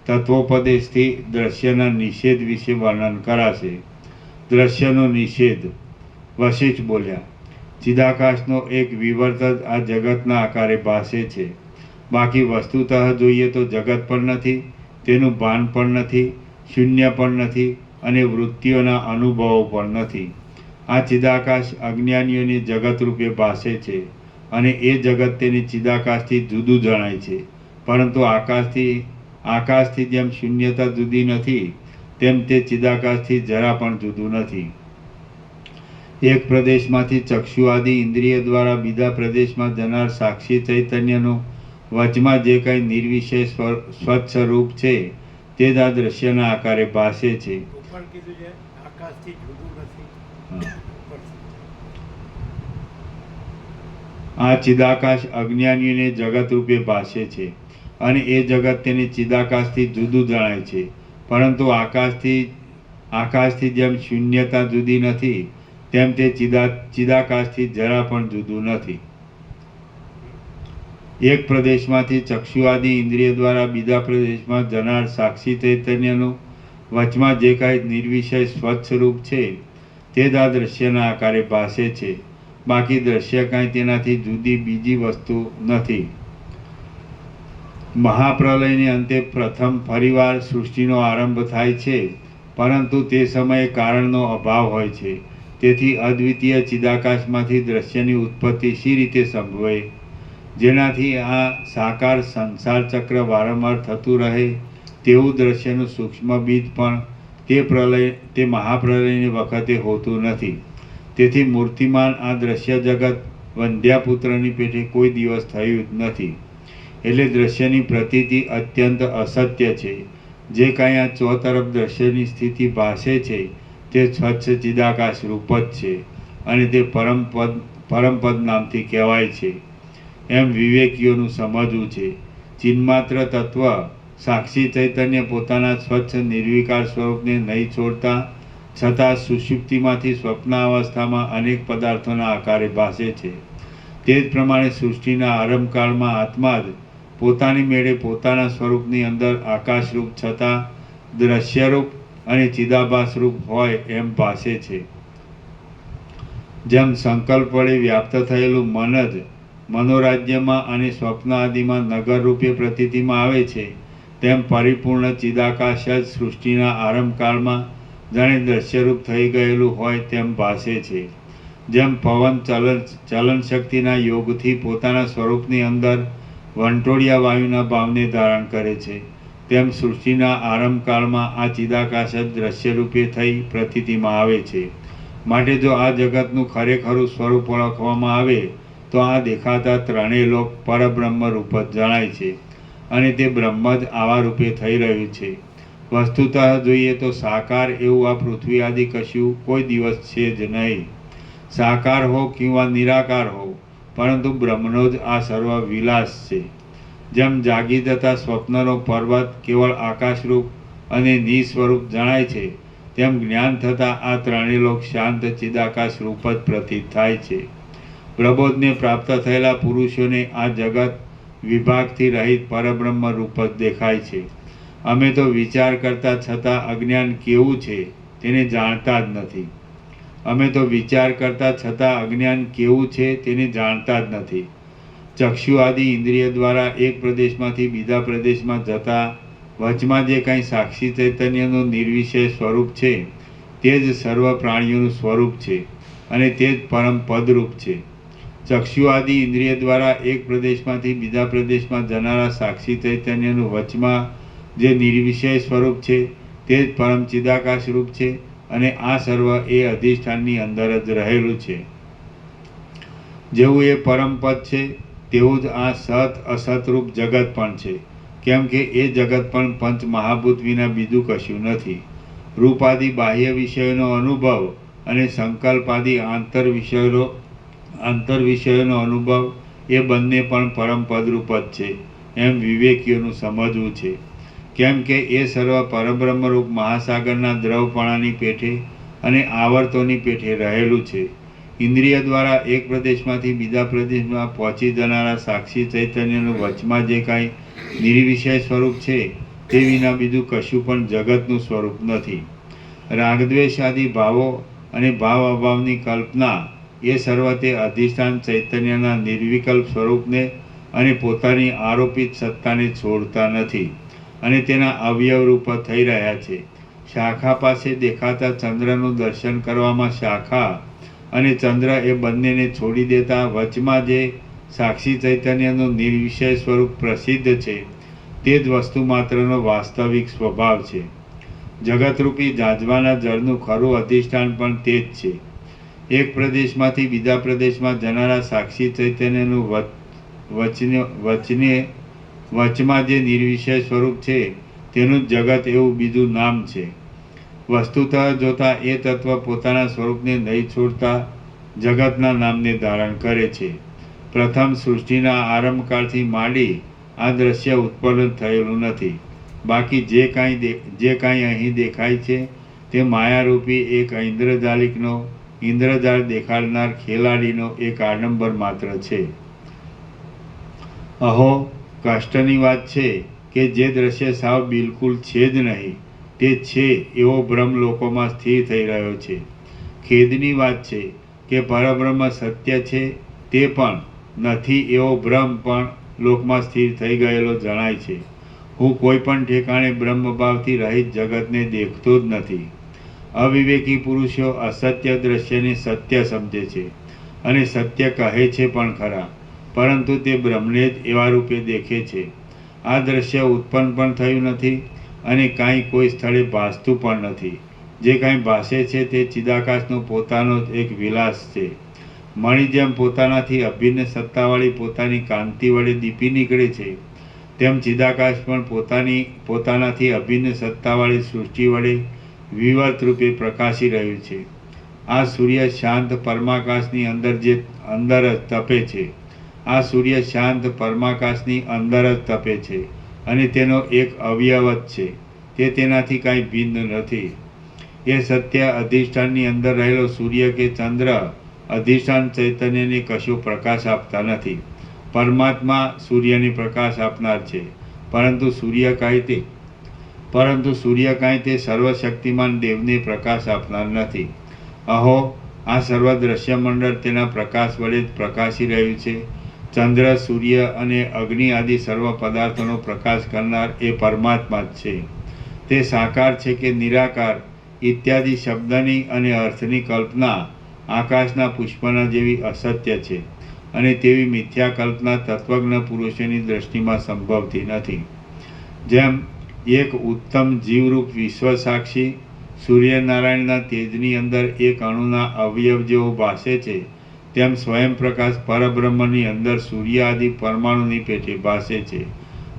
તત્વોપદેશથી દ્રશ્યના નિષેધ વિશે વર્ણન કરાશે. દ્રશ્યનો નિષેધ. વશિષ્ઠ બોલ્યા, ચિદાકાશનો એક વિવર્ત જ આ જગતના આકારે ભાસે છે. બાકી વસ્તુતઃ જોઈએ તો જગત પણ નથી, તેનું ભાન પણ નથી, શૂન્ય પણ નથી અને વૃત્તિઓના અનુભવો પણ નથી. આ ચિદાકાશ અજ્ઞાનીઓને જગત રૂપે ભાસે છે અને એ જગત તેની ચિદાકાશથી જુદું જણાય છે. પરંતુ આકાશથી જેમ શૂન્યતા જુદી નથી, તેમ તે ચિદાકાશથી જરા પણ જુદું નથી. એક પ્રદેશમાંથી ચક્ષુ આદિ ઇન્દ્રિય દ્વારા બીજા પ્રદેશમાં જનાર સાક્ષી ચૈતન્યનું વચમાં જે કંઈ નિર્વિશેષ સ્વચ્છ રૂપ છે તે જ આ દ્રશ્યના આકારે ભાસે છે. ઉપર કીધું છે આકાશથી જુદું નથી. આ ચિદાકાશ અજ્ઞાનીઓને જગત રૂપે ભાસે છે અને એ જગત તેની ચિદાકાશથી જુદું જણાય છે. પરંતુ આકાશથી જેમ શૂન્યતા જુદી નથી, તેમ તે ચિદાકાશથી જરા પણ જુદું નથી. એક પ્રદેશમાંથી ચક્ષુ આદિ ઇન્દ્રિય દ્વારા બીજા પ્રદેશમાં જનાર સાક્ષી ચૈતન્યનું વચમાં જે કાંઈ નિર્વિષય સ્વચ્છ રૂપ છે તે જ આ દ્રશ્યના આકારે ભાસે છે. બાકી દ્રશ્ય કાંઈ તેનાથી જુદી બીજી વસ્તુ નથી. મહાપ્રલયને અંતે પ્રથમ ફરીવાર સૃષ્ટિનો આરંભ થાય છે, પરંતુ તે સમયે કારણનો અભાવ હોય છે. તેથી અદ્વિતીય ચિદાકાશમાંથી દ્રશ્યની ઉત્પત્તિ શી રીતે સંભવે? જેનાથી આ સાકાર સંસાર ચક્ર વારંવાર થતું રહે તેવું દ્રશ્યનું સૂક્ષ્મ બીજ પણ તે મહાપ્રલયની વખતે હોતું નથી. તેથી મૂર્તિમાન આ દ્રશ્ય જગત વંધ્યાપુત્રની પેઠે કોઈ દિવસ થયું જ નથી. એટલે દ્રશ્યની પ્રતીતિ અત્યંત અસત્ય છે. જે કાંઈ આ ચોતરફ દ્રશ્યની સ્થિતિ ભાસે છે તે સ્વચ્છ ચિદાકાશ રૂપ જ છે અને તે પરમપદ નામથી કહેવાય છે એમ વિવેકીઓનું સમજવું છે. ચિન્માત્ર તત્વ સાક્ષી ચૈતન્ય પોતાના સ્વચ્છ નિર્વિકાર સ્વરૂપને નહીં છોડતા છતાં સુષુપ્તિમાંથી સ્વપ્નાવસ્થામાં અનેક પદાર્થોના આકારે ભાસે છે. તે જ પ્રમાણે સૃષ્ટિના આરંભકાળમાં આત્મા જ પોતાની મેળે પોતાના સ્વરૂપની અંદર આકાશરૂપ છતાં દ્રશ્યરૂપ અને ચિદાભાસરૂપ હોય એમ ભાસે છે. જેમ સંકલ્પ વડે વ્યાપ્ત થયેલું મન જ મનોરાજ્યમાં અને સ્વપ્ન આદિમાં નગર રૂપે પ્રતીતિમાં આવે છે, તેમ પરિપૂર્ણ ચિદાકાશ જ સૃષ્ટિના આરંભકાળમાં જાણે દ્રશ્યરૂપ થઈ ગયેલું હોય તેમ ભાસે છે. જેમ પવન ચલન શક્તિના યોગથી પોતાના સ્વરૂપની અંદર વંટોળિયા વાયુના ભાવને ધારણ કરે છે, તેમ સૃષ્ટિના આરંભકાળમાં આ ચિદાકાશ જ દ્રશ્યરૂપે થઈ પ્રતીતિમાં આવે છે. માટે જો આ જગતનું ખરેખરું સ્વરૂપ ઓળખવામાં આવે તો આ દેખાતા ત્રણેય લોક પરબ્રહ્મ રૂપ જ જણાય છે અને તે બ્રહ્મ જ આવા રૂપે થઈ રહ્યું છે. વસ્તુતઃ જોઈએ તો સાકાર એવું આ પૃથ્વી આદિ કશું કોઈ દિવસ છે જ નહીં. સાકાર હો કિંવા નિરાકાર હો, પરંતુ બ્રહ્મનો જ આ સર્વ વિલાસ છે. જેમ જાગી જતા સ્વપ્નનો પર્વત કેવળ આકાશરૂપ અને નિસ્વરૂપ જણાય છે, તેમ જ્ઞાન થતાં આ ત્રણેય લોક શાંત ચિદાકાશ રૂપ જ પ્રતીત થાય છે. પ્રબોધને પ્રાપ્ત થયેલા પુરુષોને આ જગત વિભાગથી રહિત પરબ્રહ્મ રૂપ જ દેખાય છે. અમે તો વિચાર કરતા છતાં અજ્ઞાન કેવું છે તેને જાણતા જ નથી. અમે તો વિચાર કરતા છતાં અજ્ઞાન કેવું છે તેને જાણતા જ નથી. ચક્ષુ આદિ ઇન્દ્રિય દ્વારા એક પ્રદેશમાંથી બીજા પ્રદેશમાં જતા વચમાં જે કાંઈ સાક્ષી ચૈતન્યનું નિર્વિષય સ્વરૂપ છે તે જ સર્વ પ્રાણીઓનું સ્વરૂપ છે અને તે જ પરમ પદરૂપ છે. ચક્ષુ આદિ ઇન્દ્રિય દ્વારા એક પ્રદેશમાંથી બીજા પ્રદેશમાં જનારા સાક્ષી ચૈતન્યનું વચમાં જે નિર્વિષય સ્વરૂપ છે તે જ પરમ ચિદાકાશ રૂપ છે અને આ સર્વ એ અધિષ્ઠાનની અંદર જ રહેલું છે. જેવું એ પરમ પદ છે તેવું જ આ સત અસતરૂપ જગત પણ છે, કેમ કે એ જગત પણ પંચ મહાભૂત વિના બીજું કશું નથી. રૂપાદિ બાહ્ય વિષયોનો અનુભવ અને સંકલ્પાદિ આંતર વિષયોનો અનુભવ એ બંને પણ પરમ પદરૂપ જ છે એમ વિવેકીઓનું સમજવું છે. કેમ કે એ સર્વ પરબ્રહ્મરૂપ મહાસાગરના દ્રવપણાની પેઠે અને આવર્તોની પેઠે રહેલું છે. ઇન્દ્રિય દ્વારા એક પ્રદેશમાંથી બીજા પ્રદેશમાં પહોંચી જનારા સાક્ષી ચૈતન્યનું વચમાં જે કાંઈ નિર્વિષય સ્વરૂપ છે તે વિના બીજું કશું પણ જગતનું સ્વરૂપ નથી. રાગદ્વેષ આદિ ભાવો અને ભાવ અભાવની કલ્પના એ સર્વ તે અધિષ્ઠાન ચૈતન્યના નિર્વિકલ્પ સ્વરૂપને અને પોતાની આરોપિત સત્તાને છોડતા નથી અને તેના અવયવ રૂપ થઈ રહ્યા છે. શાખા પાસે દેખાતા ચંદ્રનું દર્શન કરવામાં શાખા અને ચંદ્ર એ બંનેને છોડી દેતા વચમાં જે સાક્ષી ચૈતન્યનું નિર્વિષય સ્વરૂપ પ્રસિદ્ધ છે તે જ વસ્તુ માત્રનો વાસ્તવિક સ્વભાવ છે. જગતરૂપી જાજવાના જળનું ખરું અધિષ્ઠાન પણ તે જ છે. એક પ્રદેશમાંથી બીજા પ્રદેશમાં જનારા સાક્ષી ચૈતન્યનું વચમાં જે નિર્વિષય સ્વરૂપ છે તેનું જ જગત એવું બીજું નામ છે. વસ્તુતઃ જોતા એ તત્વ પોતાના સ્વરૂપને નહીં છોડતા જગતના નામને ધારણ કરે છે. પ્રથમ સૃષ્ટિના આરંભકાળથી માંડી આ દ્રશ્ય ઉત્પન્ન થયેલું નથી. બાકી જે કાંઈ અહીં દેખાય છે તે માયારૂપી એક ઇન્દ્રજાળ દેખાડનાર ખેલાડીનો એક આડંબર માત્ર છે. અહો, કષ્ટની વાત છે કે જે દ્રશ્ય સાવ બિલકુલ છે જ નહીં તે છે એવો ભ્રમ લોકોમાં સ્થિર થઈ રહ્યો છે. ખેદની વાત છે કે પરબ્રહ્મ સત્ય છે તે પણ નથી એવો ભ્રમ પણ લોકમાં સ્થિર થઈ ગયેલો જણાય છે. હું કોઈ પણ ઠેકાણે બ્રહ્મભાવથી રહિત જગતને દેખતો જ નથી. અવિવેકી પુરુષો અસત્ય દ્રશ્યને સત્ય સમજે છે અને સત્ય કહે છે પણ ખરા, પરંતુ તે બ્રહ્મને જ એવા રૂપે દેખે છે. આ દ્રશ્ય ઉત્પન્ન પણ થયું નથી અને કાંઈ કોઈ સ્થળે ભાસતું પણ નથી. જે કાંઈ ભાસે છે તે ચિદાકાશનો પોતાનો જ એક વિલાસ છે. મણી જેમ પોતાનાથી અભિન્ન સત્તાવાળી પોતાની કાંતિ વડે દીપી નીકળે છે, તેમ ચિદાકાશ પણ પોતાનાથી અભિન્ન સત્તાવાળી સૃષ્ટિ વડે વિવર્ત રૂપે પ્રકાશી રહ્યું છે. આ સૂર્ય શાંત પરમાકાશની અંદર જ તપે છે. આ સૂર્ય શાંત પરમાકાશની અંદર જ તપે છે અને તેનો એક અવયવ જ છે. તે તેનાથી કાંઈ ભિન્ન નથી. એ સત્ય અધિષ્ઠાનની અંદર રહેલો સૂર્ય કે ચંદ્ર અધિષ્ઠાન ચૈતન્યને કશો પ્રકાશ આપતા નથી. પરમાત્મા સૂર્યને પ્રકાશ આપનાર છે, પરંતુ સૂર્ય કાંઈ તે સર્વશક્તિમાન દેવને પ્રકાશ આપનાર નથી. અહો, આ સર્વ દ્રશ્યમંડળ તેના પ્રકાશ વડે જ પ્રકાશી રહ્યું છે. ચંદ્ર, સૂર્ય અને અગ્નિ આદિ સર્વ પદાર્થોનો પ્રકાશ કરનાર એ પરમાત્મા જ છે. તે સાકાર છે કે નિરાકાર ઇત્યાદિ શબ્દની અને અર્થની કલ્પના આકાશના પુષ્પના જેવી અસત્ય છે અને તેવી મિથ્યા કલ્પના તત્વજ્ઞ પુરુષોની દ્રષ્ટિમાં સંભવતી નથી. જેમ એક ઉત્તમ જીવરૂપ વિશ્વ સાક્ષી સૂર્યનારાયણના તેજની અંદર એક અણુના અવયવ જેવો ભાસે છે, તેમ સ્વયં પ્રકાશ પરબ્રહ્મની અંદર સૂર્ય આદિ પરમાણુની પેટે ભાસે છે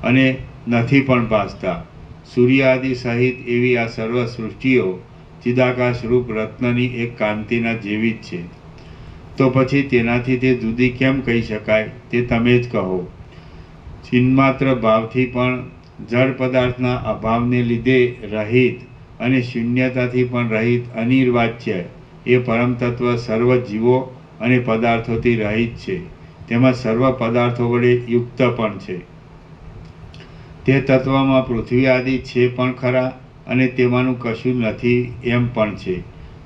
અને નથી પણ ભાસતા. સૂર્ય આદિ સહિત એવી આ સર્વ સૃષ્ટિઓ ચિદાકાશ રૂપ રત્નની એક કાંતિના જેવી જ છે. તો પછી તેનાથી તે જુદી કેમ કહી શકાય તે તમે જ કહો. ચિન્માત્ર ભાવથી પણ જળ પદાર્થના અભાવને લીધે રહિત અને શૂન્યતાથી પણ રહિત અનિર્વાચ્ય એ પરમ તત્વ સર્વ જીવો અને પદાર્થોથી રહિત છે. તેમાં સર્વ પદાર્થો વડે યુક્ત પણ છે. તે તત્વમાં પૃથ્વી આદિ છે પણ ખરા અને તેમાંનું કશું નથી એમ પણ છે.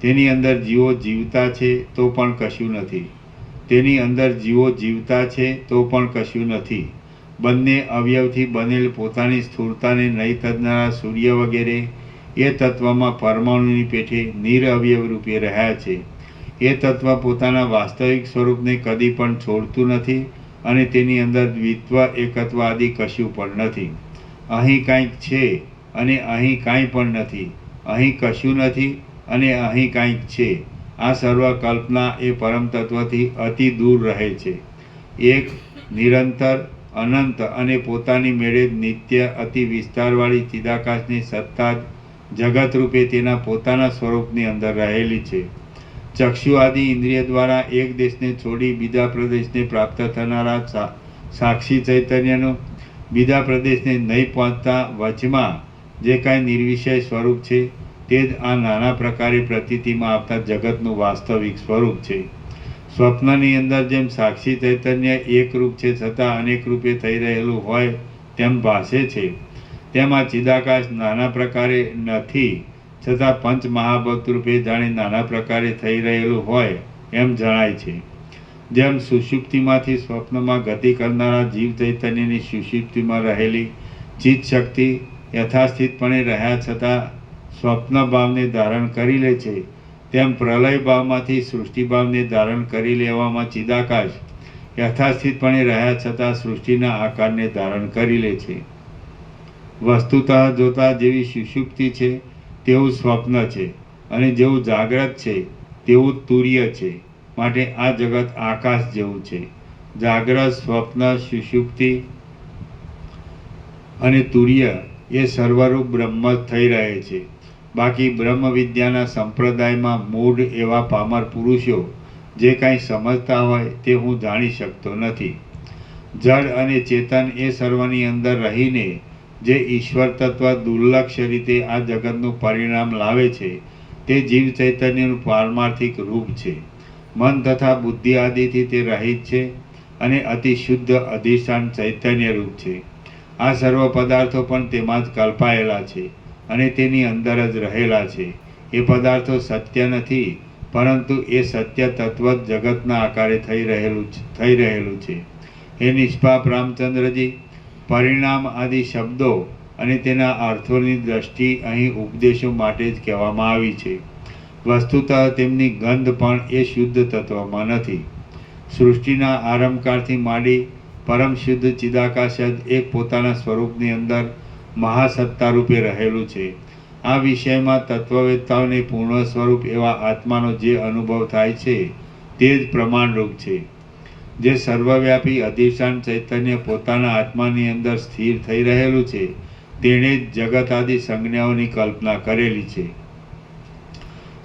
તેની અંદર જીવો જીવતા છે તો પણ કશું નથી. તેની અંદર જીવો જીવતા છે તો પણ કશું નથી. બંને અવયવથી બનેલ પોતાની સ્થૂળતાને નહીં તજનારા સૂર્ય વગેરે એ તત્વમાં પરમાણુની પેઠે નિરઅવયવ રૂપે રહ્યા છે. એ તત્વ પોતાના વાસ્તવિક સ્વરૂપને કદી પણ છોડતું નથી અને તેની અંદર દ્વિત્વ એકત્વ આદિ કશું પણ નથી. અહીં કાંઈક છે અને અહીં કાંઈ પણ નથી. અહીં કશું નથી અને અહીં કાંઈક છે. આ સર્વ કલ્પના એ પરમ તત્વથી અતિ દૂર રહે છે. એક નિરંતર અનંત અને પોતાની મેળે નિત્ય અતિ વિસ્તારવાળી ચિદાકાશની સત્તા જગત રૂપે તેના પોતાના સ્વરૂપની અંદર રહેલી છે. ચક્ષુ આદિ ઇન્દ્રિય દ્વારા એક દેશને છોડી બીજા પ્રદેશને પ્રાપ્ત થનારા સાક્ષી ચૈતન્યનું બીજા પ્રદેશને નહીં પહોંચતા વચમાં જે કાંઈ નિર્વિષય સ્વરૂપ છે તે જ આ નાના પ્રકારે પ્રતીતિમાં આવતા જગતનું વાસ્તવિક સ્વરૂપ છે. સ્વપ્નની અંદર જેમ સાક્ષી ચૈતન્ય એક રૂપ છે છતાં અનેક રૂપે થઈ રહેલું હોય તેમ ભાસે છે, તેમ આ ચિદાકાશ નાના પ્રકારે નથી છતાં પંચ મહાભૂત રૂપે જાણે નાના પ્રકારે થઈ રહેલું હોય એમ જણાય છે. જેમ સુષુપ્તિમાંથી સ્વપ્નમાં ગતિ કરનારા જીવ ચૈતન્યની સુષુપ્તિમાં રહેલી ચિત્ત શક્તિ યથાસ્થિતપણે રહ્યા છતાં સ્વપ્ન ભાવને ધારણ કરી લે છે, તેમ પ્રલય ભાવમાંથી સૃષ્ટિ ભાવને ધારણ કરી લેવામાં ચિદાકાશ યથાસ્થિતપણે રહ્યા છતાં સૃષ્ટિના આકારને ધારણ કરી લે છે. વસ્તુતઃ જોતા જેવી સુષુપ્તિ છે તેવું સ્વપ્ન છે અને જેવું જાગ્રત છે તેવું તુર્ય છે. માટે આ જગત આકાશ જેવું છે. જાગ્રત, સ્વપ્ન, સુષુપ્તિ અને તુર્ય એ સર્વરૂપ બ્રહ્મ જ થઈ રહે છે. બાકી બ્રહ્મ વિદ્યાના સંપ્રદાયમાં મૂઢ એવા પામર પુરુષો જે કાંઈ સમજતા હોય તે હું જાણી શકતો નથી. જડ અને ચેતન એ સર્વની અંદર રહીને જે ઈશ્વર તત્વ દુર્લક્ષ રીતે આ જગતનું પરિણામ લાવે છે તે જીવ ચૈતન્યનું પારમાર્થિક રૂપ છે. મન તથા બુદ્ધિ આદિથી તે રહિત છે અને અતિ શુદ્ધ અધિષ્ઠાન ચૈતન્ય રૂપ છે. આ સર્વ પદાર્થો પણ તેમાં જ કલ્પાયેલા છે અને તેની અંદર જ રહેલા છે. એ પદાર્થો સત્ય નથી, પરંતુ એ સત્ય તત્વ જ જગતના આકારે થઈ રહેલું છે. હે નિષ્પાપ રામચંદ્રજી, પરિણામ આદિ શબ્દો અને તેના અર્થોની દ્રષ્ટિ અહીં ઉપદેશો માટે જ કહેવામાં આવી છે. વસ્તુતઃ તેમની ગંધ પણ એ શુદ્ધ તત્વમાં નથી. સૃષ્ટિના આરંભકાળથી માંડી પરમ શુદ્ધ ચિદાકાશ જ એક પોતાના સ્વરૂપની અંદર મહાસત્તા રૂપે રહેલું છે. આ વિષયમાં તત્વવેત્તાઓને પૂર્ણ સ્વરૂપ એવા આત્માનો જે અનુભવ થાય છે તે જ પ્રમાણરૂપ છે. જે સર્વવ્યાપી અધિષ્ઠાન ચૈતન્ય પોતાના આત્માની અંદર સ્થિર થઈ રહેલું છે તેણે જ જગત આદિ સંજ્ઞાઓની કલ્પના કરેલી છે.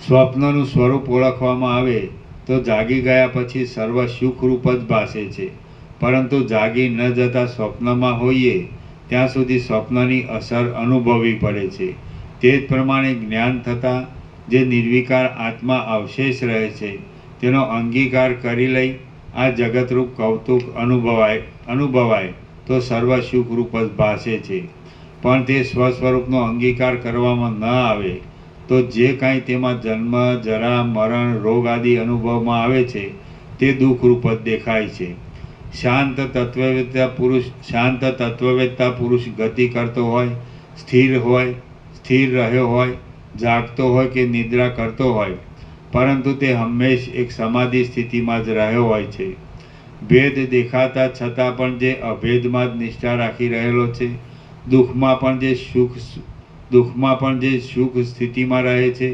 સ્વપ્નનું સ્વરૂપ ઓળખવામાં આવે તો જાગી ગયા પછી સર્વ સુખરૂપ જ ભાસે છે, પરંતુ જાગી ન જતા સ્વપ્નમાં હોઈએ ત્યાં સુધી સ્વપ્નની અસર અનુભવવી પડે છે. તે જ પ્રમાણે જ્ઞાન થતાં જે નિર્વિકાર આત્મા અવશેષ રહે છે તેનો અંગીકાર કરી લઈ આ જગતરૂપ કૌતુક અનુભવાય તો સર્વ સુખરૂપ જ ભાસે છે. પણ તે સ્વસ્વરૂપનો અંગીકાર કરવામાં ન આવે તો જે કાંઈ તેમાં જન્મ, જરા, મરણ, રોગ આદિ અનુભવમાં આવે છે તે દુઃખરૂપ જ દેખાય છે. શાંત તત્વવેત્તા પુરુષ ગતિ કરતો હોય, સ્થિર રહ્યો હોય, જાગતો હોય કે નિદ્રા કરતો હોય, પરંતુ તે હંમેશ એક સમાધિ સ્થિતિમાં જ રહ્યો હોય છે. ભેદ દેખાતા છતાં પણ જે અભેદમાં જ નિષ્ઠા રાખી રહેલો છે, દુઃખમાં પણ જે સુખ સ્થિતિમાં રહે છે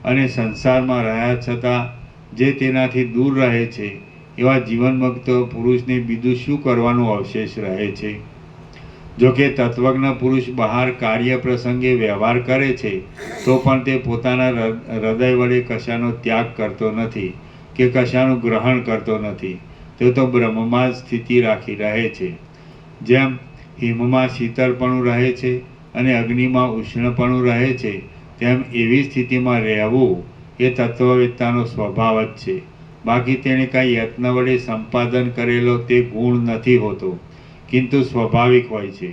અને સંસારમાં રહ્યા છતાં જે તેનાથી દૂર રહે છે, એવા જીવનમુક્ત પુરુષને બીજું શું કરવાનું અવશેષ રહે છે? જોકે તત્વજ્ઞ પુરુષ બહાર કાર્ય પ્રસંગે વ્યવહાર કરે છે તો પણ તે પોતાના હૃદય વડે કશાનો ત્યાગ કરતો નથી કે કશાનું ગ્રહણ કરતો નથી. તે તો બ્રહ્મમાં જ સ્થિતિ રાખી રહે છે. જેમ હિમમાં શીતળપણું રહે છે અને અગ્નિમાં ઉષ્ણપણું રહે છે, તેમ એવી સ્થિતિમાં રહેવું એ તત્વવેત્તાનો સ્વભાવ જ છે. બાકી તેણે કાંઈ યત્ન વડે સંપાદન કરેલો તે ગુણ નથી હોતો, કિંતુ સ્વાભાવિક હોય છે.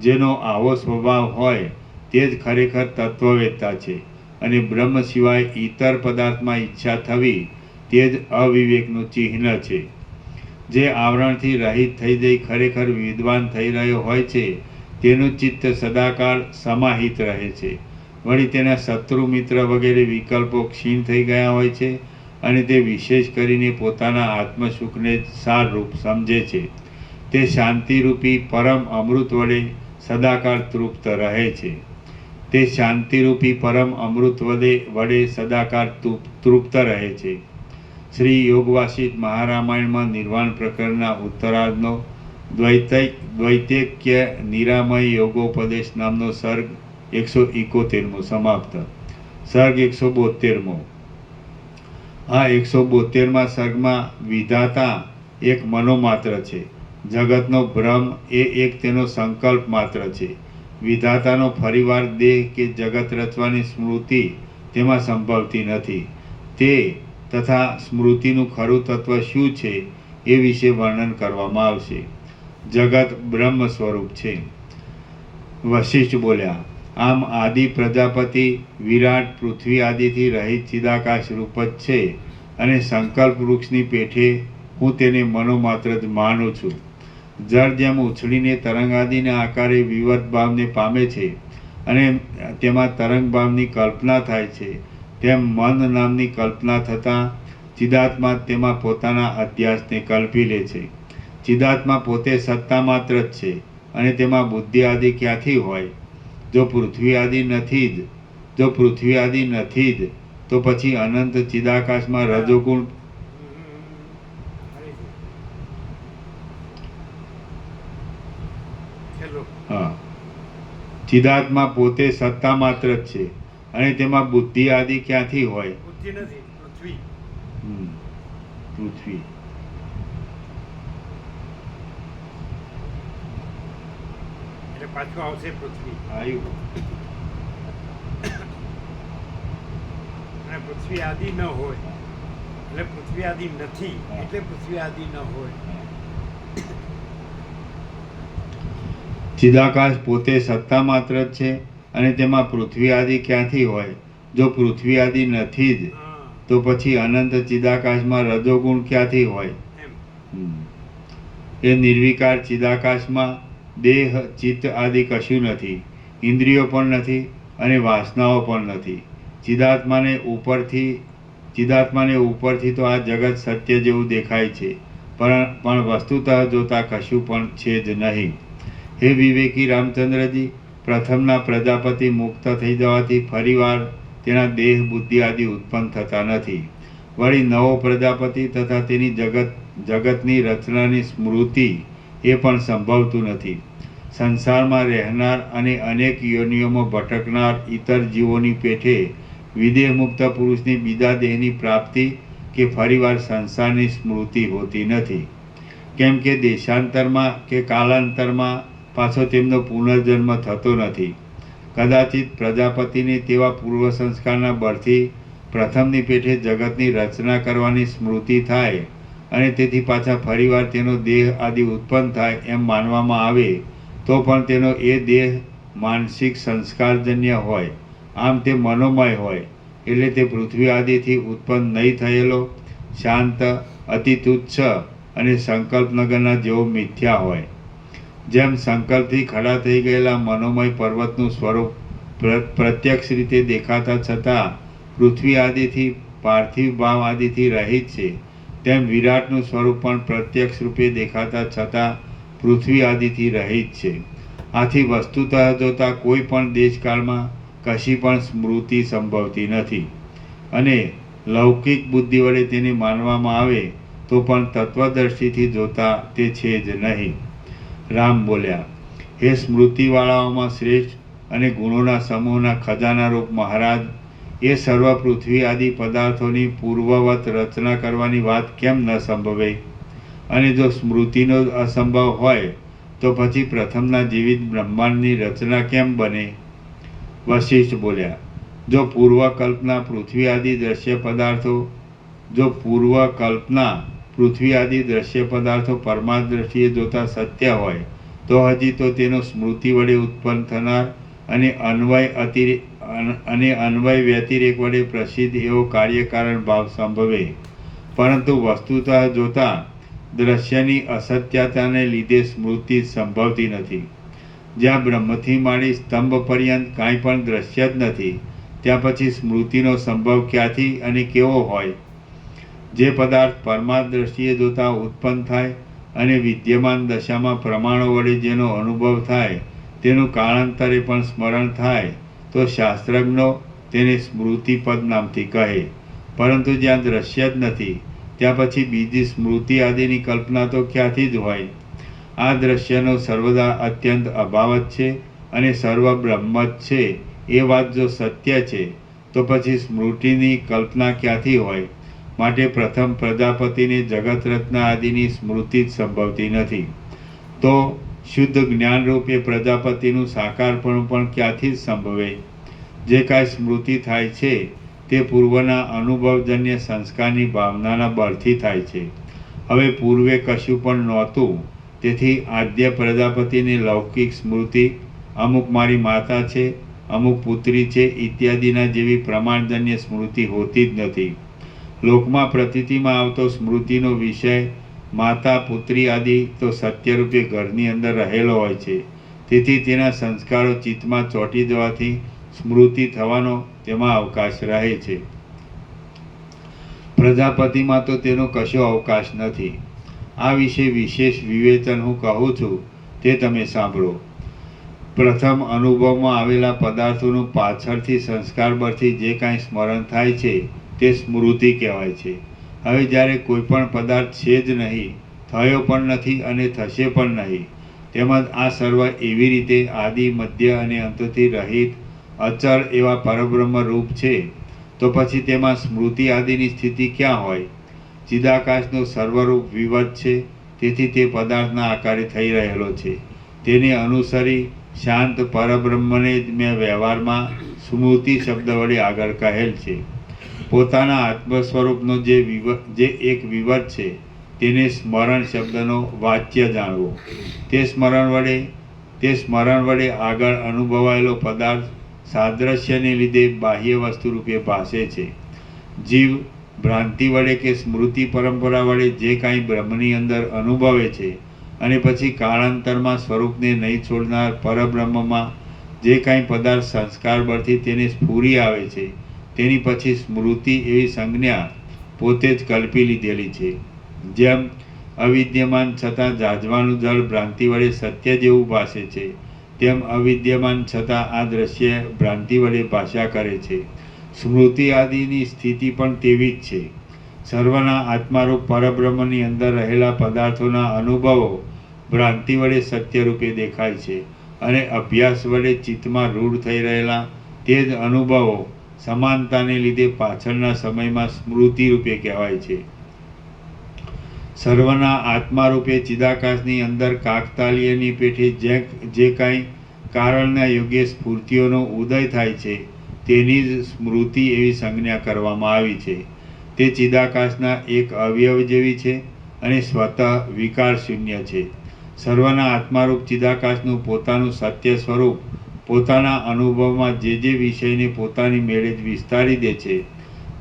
જેનો આવો સ્વભાવ હોય તે જ ખરેખર તત્વવેત્તા છે. અને બ્રહ્મ સિવાય ઇતર પદાર્થમાં ઈચ્છા થવી તે જ અવિવેકનું ચિહ્ન છે. જે આવરણથી રહિત થઈ જઈ ખરેખર વિદ્વાન થઈ રહ્યો હોય છે, તેનું ચિત્ત સદાકાળ સમાહિત રહે છે. વળી તેના શત્રુ મિત્ર વગેરે વિકલ્પો ક્ષીણ થઈ ગયા હોય છે અને તે વિશેષ કરીને પોતાના આત્મસુખને જ સારરૂપ સમજે છે. તે શાંતિરૂપી પરમ અમૃત વડે સદાકાળ તૃપ્ત રહે છે. તે શાંતિરૂપી પરમ અમૃત વડે સદાકાળ તૃપ્ત રહે છે. શ્રી યોગવાસિત મહારામાયણમાં નિર્વાણ પ્રકરણના ઉત્તરાર્ધનો દ્વૈતૈક્ય નિરામય યોગોપદેશ નામનો સર્ગ 171મો સમાપ્ત. સર્ગ 172મો. આ 172મા સર્ગમાં વિધાતા એક મનોમાત્ર છે. જગતનો ભ્રમ એ એક તેનો સંકલ્પ માત્ર છે. વિધાતાનો ફરીવાર દેહ કે જગત રચવાની સ્મૃતિ તેમાં સંભવતી નથી. તે તથા સ્મૃતિનું ખરું તત્વ શું છે એ વિશે વર્ણન કરવામાં આવશે. જગત બ્રહ્મ સ્વરૂપ છે. વશિષ્ઠ બોલ્યા, આમ આદિ પ્રજાપતિ વિરાટ પૃથ્વી આદિથી રહિત ચિદાકાશ રૂપ જ છે અને સંકલ્પ વૃક્ષની પેઠે હું તેને મનોમાત્ર જ માનું છું. જળ જેમ ઉછળીને તરંગ આદિના આકારે વિવર્ત ભાવને પામે છે અને તેમાં તરંગ ભાવની કલ્પના થાય છે, તેમ મન નામની કલ્પના થતાં ચિદાત્મા તેમાં પોતાના અધ્યાસને કલ્પી લે છે. ચિદાત્મા પોતે સત્તા માત્ર જ છે અને તેમાં બુદ્ધિ આદિ ક્યાંથી હોય? જો પૃથ્વી આદિ નથી જ તો પછી અનંત ચિદાકાશમાં રજોગુણ ચિદાત્મા પોતે સત્તા માત્ર જ છે અને તેમાં બુદ્ધિ આદિ ક્યાંથી હોય? બુદ્ધિ નથી, પૃથ્વી. પૃથ્વી એટલે પાછું આવશે પૃથ્વી. આવ્યું. અને પૃથ્વી આદિ ન હોય એટલે પૃથ્વી આદિ નથી, એટલે પૃથ્વી આદિ ન હોય. ચિદાકાશ પોતે સત્તા માત્ર જ છે અને તેમાં પૃથ્વી આદિ ક્યાંથી હોય? જો પૃથ્વી આદિ નથી જ તો પછી અનંત ચિદાકાશમાં રજોગુણ ક્યાંથી હોય? એ નિર્વિકાર ચિદાકાશમાં દેહ ચિત્ત આદિ કશું નથી, ઇન્દ્રિયો પણ નથી અને વાસનાઓ પણ નથી. ચિદાત્માને ઉપરથી તો આ જગત સત્ય જેવું દેખાય છે, પણ વસ્તુતઃ જોતા કશું પણ છે જ નહીં. હે વિવેકી રામચંદ્રજી, પ્રથમના પ્રજાપતિ મુક્ત થઈ જવાથી ફરીવાર તેના દેહ બુદ્ધિ આદિ ઉત્પન્ન થતા નથી. વળી નવો પ્રજાપતિ તથા તેની જગતની રચનાની સ્મૃતિ એ પણ સંભવતું નથી. સંસારમાં રહેનાર અને અનેક યોનિઓમાં ભટકનાર ઇતર જીવોની પેઠે વિદેહ મુક્ત પુરુષની બીજા દેહની પ્રાપ્તિ કે ફરીવાર સંસારની સ્મૃતિ હોતી નથી. કેમ કે દેશાંતરમાં કે કાલાંતરમાં પાછો તેમનો પુનર્જન્મ થતો નથી. કદાચિત પ્રજાપતિને તેવા પૂર્વ સંસ્કારના બળથી પ્રથમની પેઠે જગતની રચના કરવાની સ્મૃતિ થાય અને તેથી પાછા ફરીવાર તેનો દેહ આદિ ઉત્પન્ન થાય એમ માનવામાં આવે તો પણ તેનો એ દેહ માનસિક સંસ્કારજન્ય હોય. આમ તે મનોમય હોય એટલે તે પૃથ્વી આદિથી ઉત્પન્ન નહીં થયેલો શાંત અતિ તુચ્છ અને સંકલ્પનગરના જેવો મિથ્યા હોય. જેમ સંકલ્પથી ખડા થઈ ગયેલા મનોમય પર્વતનું સ્વરૂપ પ્રત્યક્ષ રીતે દેખાતા છતાં પૃથ્વી આદિથી પાર્થિવ ભાવ આદિથી રહિત છે, તેમ વિરાટનું સ્વરૂપ પણ પ્રત્યક્ષ રૂપે દેખાતા છતાં પૃથ્વી આદિથી રહિત છે. આથી વસ્તુતઃ જોતા કોઈ પણ દેશકાળમાં કશી પણ સ્મૃતિ સંભવતી નથી, અને લૌકિક બુદ્ધિ વડે તેને માનવામાં આવે તો પણ તત્વદર્શીથી જોતા તે છે જ નહીં. રામ બોલ્યા, હે સ્મૃતિવાળાઓમાં શ્રેષ્ઠ અને ગુણોના સમૂહના ખજાનારૂપ મહારાજ, એ સર્વ પૃથ્વી આદિ પદાર્થોની પૂર્વવત રચના કરવાની વાત કેમ ન સંભવે? અને જો સ્મૃતિનો અસંભવ હોય તો પછી પ્રથમના જીવિત બ્રહ્માંડની રચના કેમ બને? વશિષ્ઠ બોલ્યા, જો પૂર્વકલ્પના પૃથ્વી આદિ દ્રશ્ય પદાર્થો પરમાદ્રષ્ટિએ જોતા સત્ય હોય તો હજી તો તેનો સ્મૃતિ વડે ઉત્પન્ન થનાર અને અન્વય વ્યતિરેક વડે પ્રસિદ્ધ એવો કાર્યકારણ ભાવ સંભવે, પરંતુ વસ્તુતઃ જોતા દ્રશ્યની અસત્યતાને લીધે સ્મૃતિ સંભવતી નથી. જ્યાં બ્રહ્મથી માંડી સ્તંભ પર્યંત કાંઈ પણ દ્રશ્ય જ નથી, ત્યાં પછી સ્મૃતિનો સંભવ ક્યાંથી અને કેવો હોય? જે પદાર્થ પરમાદ્રષ્ટિએ જોતા ઉત્પન્ન થાય અને વિદ્યમાન દશામાં પ્રમાણો વડે જેનો અનુભવ થાય તેનું કાળાંતરે પણ સ્મરણ થાય તો શાસ્ત્રજ્ઞો તેને સ્મૃતિપદ નામથી કહે, પરંતુ જ્યાં દ્રશ્ય જ નથી ત્યાં પછી બીજી સ્મૃતિ આદિની કલ્પના તો ક્યાંથી જ હોય? આ દ્રશ્યનો સર્વદા અત્યંત અભાવ જ છે અને સર્વ બ્રહ્મ જ છે. એ વાત જો સત્ય છે તો પછી સ્મૃતિની કલ્પના ક્યાંથી હોય? માટે પ્રથમ પ્રજાપતિને જગત રચના આદિની સ્મૃતિ જ સંભવતી નથી, તો શુદ્ધ જ્ઞાનરૂપે પ્રજાપતિનું સાકારપણું પણ ક્યાંથી જ સંભવે? જે કાંઈ સ્મૃતિ થાય છે તે પૂર્વના અનુભવજન્ય સંસ્કારની ભાવનાના બળથી થાય છે. હવે પૂર્વે કશું પણ નહોતું, તેથી આદ્ય પ્રજાપતિની લૌકિક સ્મૃતિ અમુક મારી માતા છે, અમુક પુત્રી છે ઇત્યાદિના જેવી પ્રમાણજન્ય સ્મૃતિ હોતી જ નથી. લોકમાં પ્રતીતિમાં આવતો સ્મૃતિનો વિષય માતા પુત્રી આદિ તો સત્યરૂપે ઘરની અંદર રહેલો હોય છે, તેથી તેના સંસ્કારો ચિત્તમાં ચોંટી જવાથી સ્મૃતિ થવાનો તેમાં અવકાશ રહે છે. પ્રજાપતિમાં તો તેનો કશો અવકાશ નથી. આ વિશે વિશેષ વિવેચન હું કહું છું તે તમે સાંભળો. પ્રથમ અનુભવમાં આવેલા પદાર્થોનું પાછળથી સંસ્કાર બળથી જે કાંઈ સ્મરણ થાય છે તે સ્મૃતિ કહેવાય છે. હવે જ્યારે કોઈ પણ પદાર્થ છે જ નહીં, થયો પણ નથી અને થશે પણ નહીં, તેમજ આ સર્વ એવી રીતે આદિ મધ્ય અને અંતથી રહિત અચળ એવા પરબ્રહ્મ રૂપ છે, તો પછી તેમાં સ્મૃતિ આદિની સ્થિતિ ક્યાં હોય? ચિદાકાશનો સર્વરૂપ વિવત છે, તેથી તે પદાર્થના આકારે થઈ રહેલો છે. તેને અનુસરી શાંત પરબ્રહ્મને જ મેં વ્યવહારમાં સ્મૃતિ શબ્દ વડે આગળ કહેલ છે. પોતાના આત્મ સ્વરૂપનો જે એક વિવત છે તેને સ્મરણ શબ્દનો વાચ્ય જાણવો. તે સ્મરણ વડે આગળ અનુભવાયેલો પદાર્થ સાદ્રશ્યને લીધે બાહ્ય વસ્તુ રૂપે ભાસે છે. જીવ ભ્રાંતિ વડે કે સ્મૃતિ પરંપરા વડે જે કાંઈ બ્રહ્મની અંદર અનુભવે છે અને પછી કાળાંતરમાં સ્વરૂપને નહીં છોડનાર પરબ્રહ્મમાં જે કાંઈ પદાર્થ સંસ્કાર બળથી તેને સ્ફુરી આવે છે તેની પછી સ્મૃતિ એવી સંજ્ઞા પોતે જ કલ્પી લીધેલી છે. જેમ અવિદ્યમાન છતાં જાજવાનું જળ ભ્રાંતિ વડે સત્ય જેવું ભાસે છે, તેમ અવિદ્યમાન છતાં આ દ્રશ્ય ભ્રાંતિ વડે ભાષ્યા કરે છે. સ્મૃતિ આદિની સ્થિતિ પણ તેવી જ છે. સર્વના આત્મારૂપ પરબ્રહ્મની અંદર રહેલા પદાર્થોના અનુભવો ભ્રાંતિ વડે સત્ય રૂપે દેખાય છે, અને અભ્યાસ વડે ચિત્તમાં રૂઢ થઈ રહેલા તે જ અનુભવો સમાનતાને લીધે પાછળના સમયમાં સ્મૃતિ રૂપે કહેવાય છે. સર્વના આત્મા રૂપે ચિદાકાશની અંદર કાકતાલીયની પેઠે જે કાંઈ કારણના યોગ્ય સ્ફૂર્તિઓનો ઉદય થાય છે તેની જ સ્મૃતિ એવી સંજ્ઞા કરવામાં આવી છે. તે ચિદાકાશના એક અવયવ જેવી છે અને સ્વતઃ વિકાર શૂન્ય છે. સર્વના આત્મારૂપ ચિદાકાશનું પોતાનું સત્ય સ્વરૂપ પોતાના અનુભવમાં જે વિષયને પોતાની મેળે જ વિસ્તારી દે છે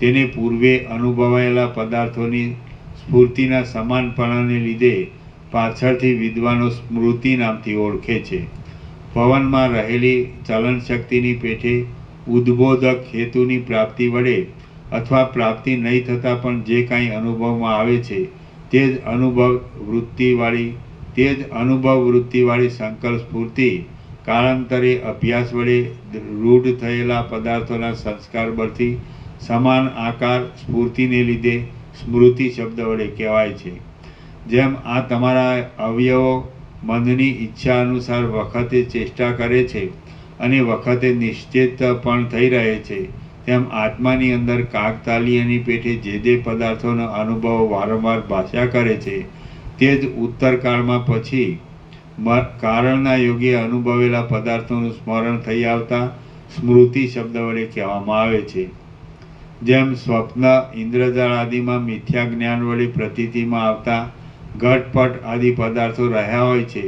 તેને પૂર્વે અનુભવાયેલા પદાર્થોની સ્ફૂર્તિના સમાનપણાને લીધે પાછળથી વિદ્વાનો સ્મૃતિ નામથી ઓળખે છે. પવનમાં રહેલી ચલન શક્તિની પેઠે ઉદ્બોધક હેતુની પ્રાપ્તિ વડે અથવા પ્રાપ્તિ નહીં થતાં પણ જે કાંઈ અનુભવમાં આવે છે તે જ અનુભવ વૃત્તિવાળી સંકલ્પ સ્ફૂર્તિ કાળાંતરે અભ્યાસ વડે રૂઢ થયેલા પદાર્થોના સંસ્કાર બળથી સમાન આકાર સ્ફૂર્તિને લીધે સ્મૃતિ શબ્દ વડે કહેવાય છે. જેમ આ તમારા અવયવો મનની ઈચ્છા અનુસાર વખતે ચેષ્ટા કરે છે અને વખતે નિશ્ચિત પણ થઈ રહે છે, તેમ આત્માની અંદર કાકતાલીયની પેઠે જે તે પદાર્થોનો અનુભવ વારંવાર ભાષ્યા કરે છે તે જ ઉત્તરકાળમાં પછી કારણના યોગે અનુભવેલા પદાર્થોનું સ્મરણ થઈ આવતા સ્મૃતિ શબ્દ વડે કહેવામાં આવે છે. જેમ સ્વપ્ન, ઇન્દ્રજાળ આદિમાં મિથ્યા જ્ઞાન વડે પ્રતીતિમાં આવતા ઘટપટ આદિ પદાર્થો રહ્યા હોય છે,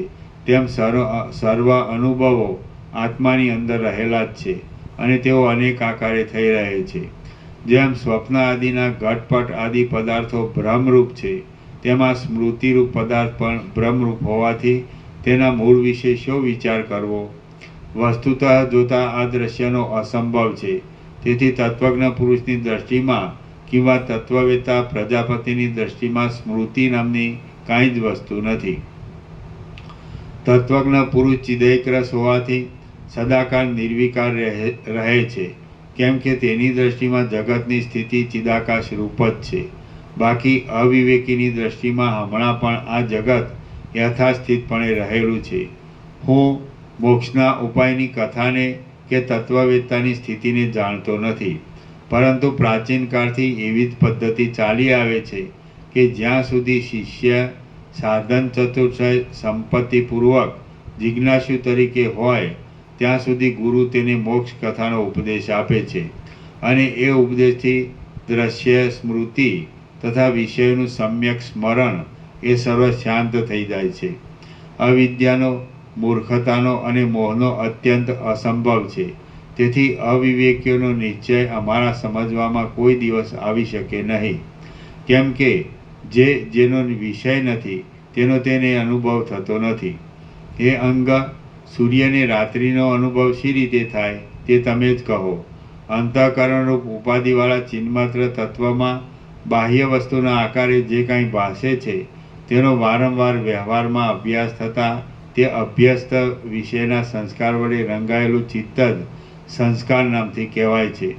તેમ સર્વ અનુભવો આત્માની અંદર રહેલા જ છે અને તેઓ અનેક આકારે થઈ રહે છે. જેમ સ્વપ્ન આદિના ઘટપટ આદિ પદાર્થો ભ્રમરૂપ છે, તેમાં સ્મૃતિરૂપ પદાર્થ પણ ભ્રમરૂપ હોવાથી તેના મૂળ વિશે શો વિચાર કરવો? વસ્તુતઃ જોતા આ દ્રશ્યનો અસંભવ છે. તેથી તત્વજ્ઞ પુરુષની દ્રષ્ટિમાં કિંવા તત્વવેત્તા પ્રજાપતિની દ્રષ્ટિમાં સ્મૃતિ નામની કાંઈ જ વસ્તુ નથી. તત્વજ્ઞ પુરુષ ચિદૈક્રસ હોવાથી સદાકાળ નિર્વિકાર રહે છે, કેમ કે તેની દ્રષ્ટિમાં જગતની સ્થિતિ ચિદાકાશ રૂપ જ છે. બાકી અવિવેકીની દ્રષ્ટિમાં હમણાં પણ આ જગત યથાસ્થિતપણે રહેલું છે. હું મોક્ષના ઉપાયની કથાને કે તત્વવેત્તાની સ્થિતિને જાણતો નથી, પરંતુ પ્રાચીન કાળથી એવી જ પદ્ધતિ ચાલી આવે છે કે જ્યાં સુધી શિષ્ય સાધન ચતુર્થય સંપત્તિપૂર્વક જિજ્ઞાસુ તરીકે હોય ત્યાં સુધી ગુરુ તેને મોક્ષ કથાનો ઉપદેશ આપે છે અને એ ઉપદેશથી દ્રશ્ય, સ્મૃતિ તથા વિષયોનું સમ્યક સ્મરણ એ સર્વ શાંત થઈ જાય છે. અવિદ્યાનો, મૂર્ખતાનો અને મોહનો અત્યંત અસંભવ છે. તેથી અવિવેકીઓનો નિશ્ચય અમારા સમજવામાં કોઈ દિવસ આવી શકે નહીં, કેમ કે જેનો વિષય નથી તેનો તેને અનુભવ થતો નથી. એ અંગ, સૂર્યને રાત્રિનો અનુભવ શી રીતે થાય તે તમે જ કહો. અંતઃકરણરૂપ ઉપાધિવાળા ચિન્માત્ર તત્વમાં બાહ્ય વસ્તુના આકારે જે કાંઈ ભાસે છે તેનો વારંવાર વ્યવહારમાં અભ્યાસ થતાં તે અભ્યસ્ત વિષયના સંસ્કાર વડે રંગાયેલું ચિત્ત જ સંસ્કાર નામથી કહેવાય છે.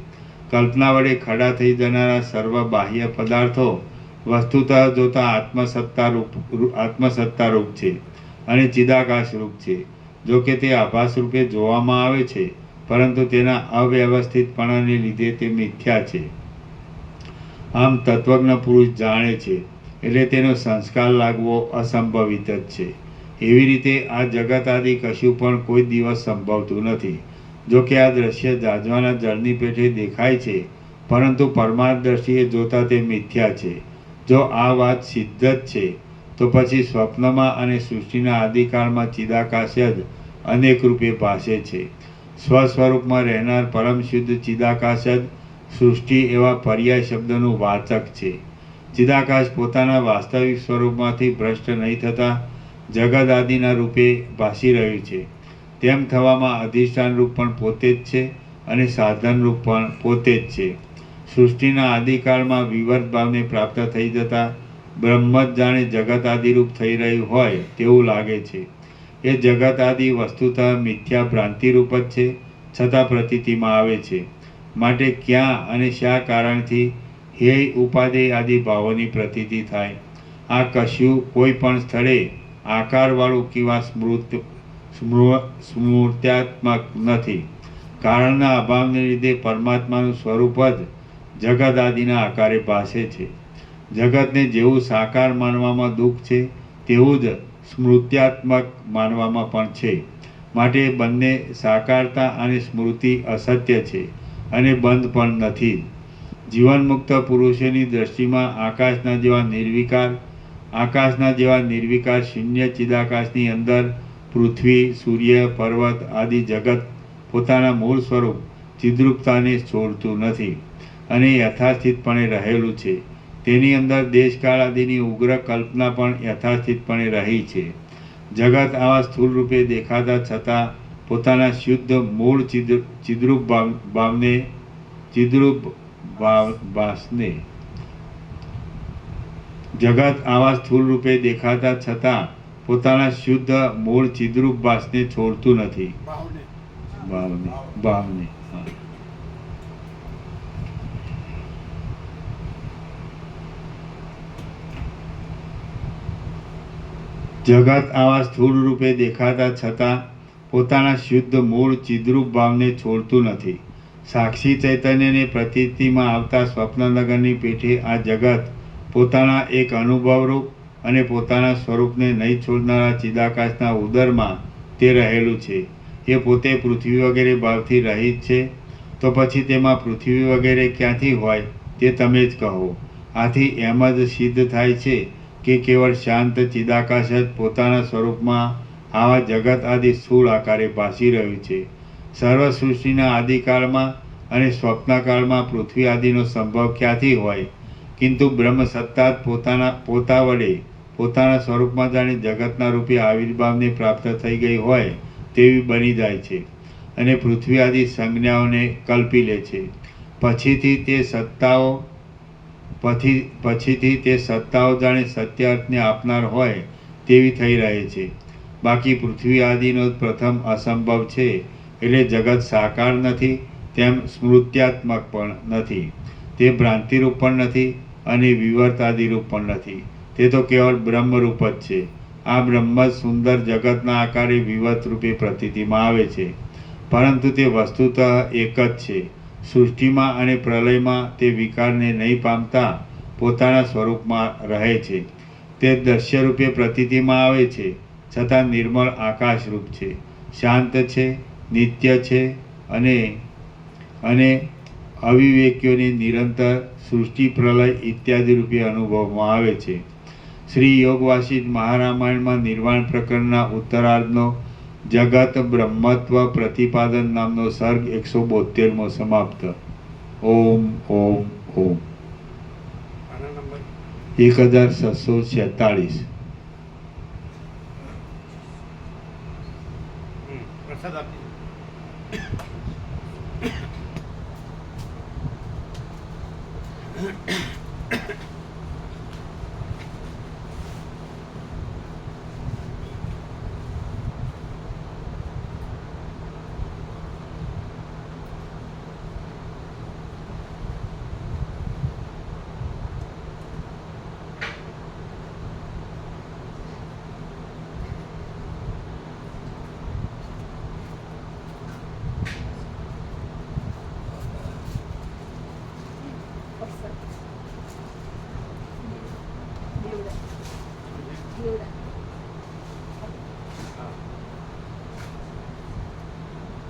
કલ્પના વડે ખડા થઈ જનારા સર્વ બાહ્ય પદાર્થો વસ્તુતઃ જોતા આત્મસત્તારૂપ છે અને ચિદાકાશરૂપ છે. જો કે તે આભાસ રૂપે જોવામાં આવે છે, પરંતુ તેના અવ્યવસ્થિતપણાને લીધે તે મિથ્યા છે. આમ તત્વજ્ઞ પુરુષ જાણે છે એટલે તેનો સંસ્કાર લાગવો અસંભવિત જ છે. એવી રીતે આ જગત આદિ કશું પણ કોઈ દિવસ સંભવતું નથી. જો કે આ દ્રશ્ય જાજવાના જળની પેઠે દેખાય છે, પરંતુ પરમાર્થ દ્રષ્ટિએ જોતા તે મિથ્યા છે. જો આ વાત સિદ્ધ જ છે તો પછી સ્વપ્નમાં અને સૃષ્ટિના આદિકાળમાં ચિદાકાશ જ અનેક રૂપે ભાસે છે. સ્વસ્વરૂપમાં રહેનાર પરમ શુદ્ધ ચિદાકાશ જ સૃષ્ટિ એવા પર્યાય શબ્દનું વાચક છે. ચિદાકાશ પોતાના વાસ્તવિક સ્વરૂપમાંથી ભ્રષ્ટ નહીં થતાં જગત આદિના રૂપે ભાસી રહ્યું છે. તેમ થવામાં અધિષ્ઠાન રૂપ પણ પોતે જ છે અને સાધન રૂપ પણ પોતે જ છે. સૃષ્ટિના આદિકાળમાં વિવર્ત ભાવને પ્રાપ્ત થઈ જતાં બ્રહ્મ જ જાણે જગત આદિરૂપ થઈ રહ્યું હોય તેવું લાગે છે. એ જગત આદિ વસ્તુતઃ મિથ્યા ભ્રાંતિરૂપ જ છે, છતાં પ્રતીતિમાં આવે છે. માટે ક્યાં અને શા કારણથી હે ઉપાદેય આદિ ભાવોની પ્રતીતિ થાય? આ કશું કોઈ પણ સ્થળે આકારવાળું કિંવા સ્મૃત્યાત્મક નથી. કારણના અભાવને લીધે પરમાત્માનું સ્વરૂપ જ જગત આદિના આકારે ભાસે છે. જગતને જેવું સાકાર માનવામાં દુઃખ છે તેવું જ સ્મૃત્યાત્મક માનવામાં પણ છે. માટે બંને સાકારતા અને સ્મૃતિ અસત્ય છે અને બંધ પણ નથી. જીવનમુક્ત પુરુષોની દ્રષ્ટિમાં આકાશના જેવા નિર્વિકાર શૂન્ય ચિદાકાશની અંદર પૃથ્વી, સૂર્ય, પર્વત આદિ જગત પોતાના મૂળ સ્વરૂપ ચિદ્રૂપતાને છોડતું નથી અને યથાસ્થિતપણે રહેલું છે. તેની અંદર દેશકાળ આદિની ઉગ્ર કલ્પના પણ યથાસ્થિતપણે રહી છે. જગત આવા સ્થૂળ રૂપે દેખાતા છતાં પોતાના શુદ્ધ મૂળ ચિદ્રૂપ ભાસને. જગત આવા સ્થૂળ રૂપે દેખાતા છતાં પોતાના શુદ્ધ મૂળ ચિદ્રૂપ ભાસને છોડતું નથી. ભાવને ભાવને હા. જગત આવા સ્થૂળ રૂપે દેખાતા છતાં પોતાના શુદ્ધ મૂળ ચિદ્રૂપ ભાવને છોડતું નથી. સાક્ષી ચૈતન્યની પ્રતીતિમાં આવતા સ્વપ્નનગરની પેઠે આ જગત પોતાના એક અનુભવરૂપ અને પોતાના સ્વરૂપને નહીં છોડનારા ચિદાકાશના ઉદરમાં તે રહેલું છે. એ પોતે પૃથ્વી વગેરે ભાવથી રહિત છે, તો પછી તેમાં પૃથ્વી વગેરે ક્યાંથી હોય તે તમે જ કહો. આથી એમ જ સિદ્ધ થાય છે કે કેવળ શાંત ચિદાકાશ જ પોતાના સ્વરૂપમાં આવા જગત આદિ સ્થૂળ આકારે ભાસી રહ્યું છે. સર્વ સૃષ્ટિના આદિકાળમાં અને સ્વપ્નકાળમાં પૃથ્વી આદિનો સંભવ ક્યાંથી હોય, કિંતુ બ્રહ્મ સત્તા જ પોતા વડે પોતાના સ્વરૂપમાં જાણે જગતના રૂપે આવિર્ભાવને પ્રાપ્ત થઈ ગઈ હોય તેવી બની જાય છે અને પૃથ્વી આદિ સંજ્ઞાઓને કલ્પી લે છે. પછીથી તે સત્તાઓ જાણે સત્ય અર્થને આપનાર હોય તેવી થઈ રહે છે. બાકી પૃથ્વી આદિનો પ્રથમ અસંભવ છે, એટલે જગત સાકાર નથી, તેમ સ્મૃત્યાત્મક પણ નથી. તે ભ્રાંતિરૂપ પણ નથી અને વિવર્તાદિરૂપ પણ નથી. તે તો કેવળ બ્રહ્મરૂપ જ છે. આ બ્રહ્મ જ સુંદર જગતના આકારે વિવત રૂપે પ્રતીતિમાં આવે છે, પરંતુ તે વસ્તુતઃ એક જ છે. સૃષ્ટિમાં અને પ્રલયમાં તે વિકારને નહીં પામતા પોતાના સ્વરૂપમાં રહે છે. તે દ્રશ્ય રૂપે પ્રતીતિમાં આવે છે, છતાં નિર્મળ આકાશરૂપ છે, શાંત છે, નિત્ય છે અને અવિવેકીઓની નિરંતર સૃષ્ટિ પ્રલય ઇત્યાદિ રૂપે અનુભવમાં આવે છે. શ્રી યોગવાસિષ્ઠ મહારામાયણમાં નિર્વાણ પ્રકરણના ઉત્તરાર્ધનો જગત બ્રહ્મત્વ પ્રતિપાદન નામનો સર્ગ 172મો સમાપ્ત. ઓમ ઓમ ઓમ. આના નંબર 1646. પ્રસાદ આપી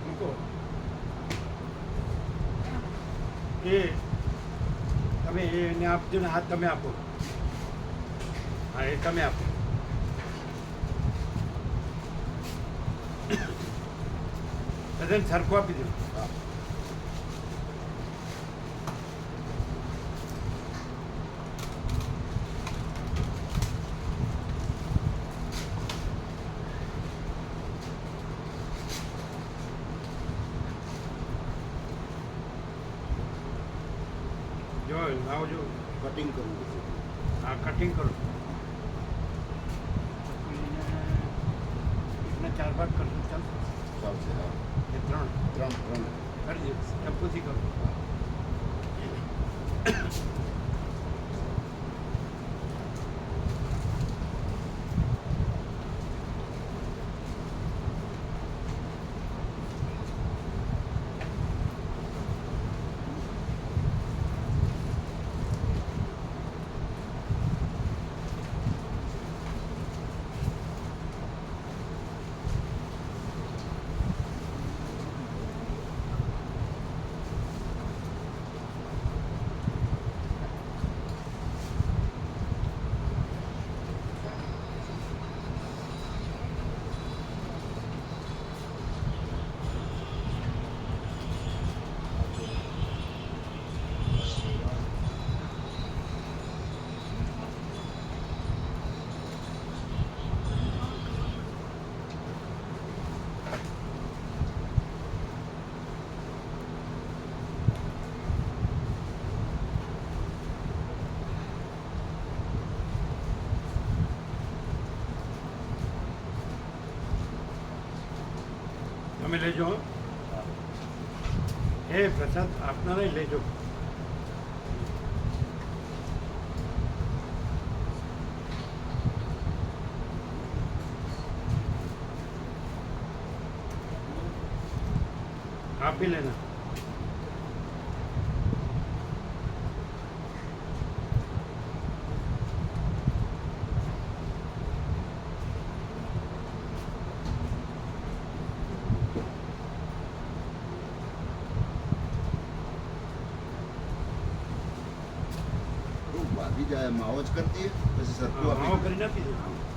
મૂકો. એ તમે એને આપજો ને, હાથ તમે આપો. હા, એ તમે આપો. બધાને સરખું આપી દો. જો આવજો, કટિંગ કરવું છે. હા કટિંગ કરો. એને 4 ભાગ કરશો ચાલશે? ચાલશે હા. કે 3 ત્રણ કરી દો, ટપુથી કરો. તમે લેજો હો. એ પ્રસાદ આપનારા લેજો. आप भी लेना. ભાગી જાય માવો જ કરતી પછી સરખું માવો આપી કરીને આપી દો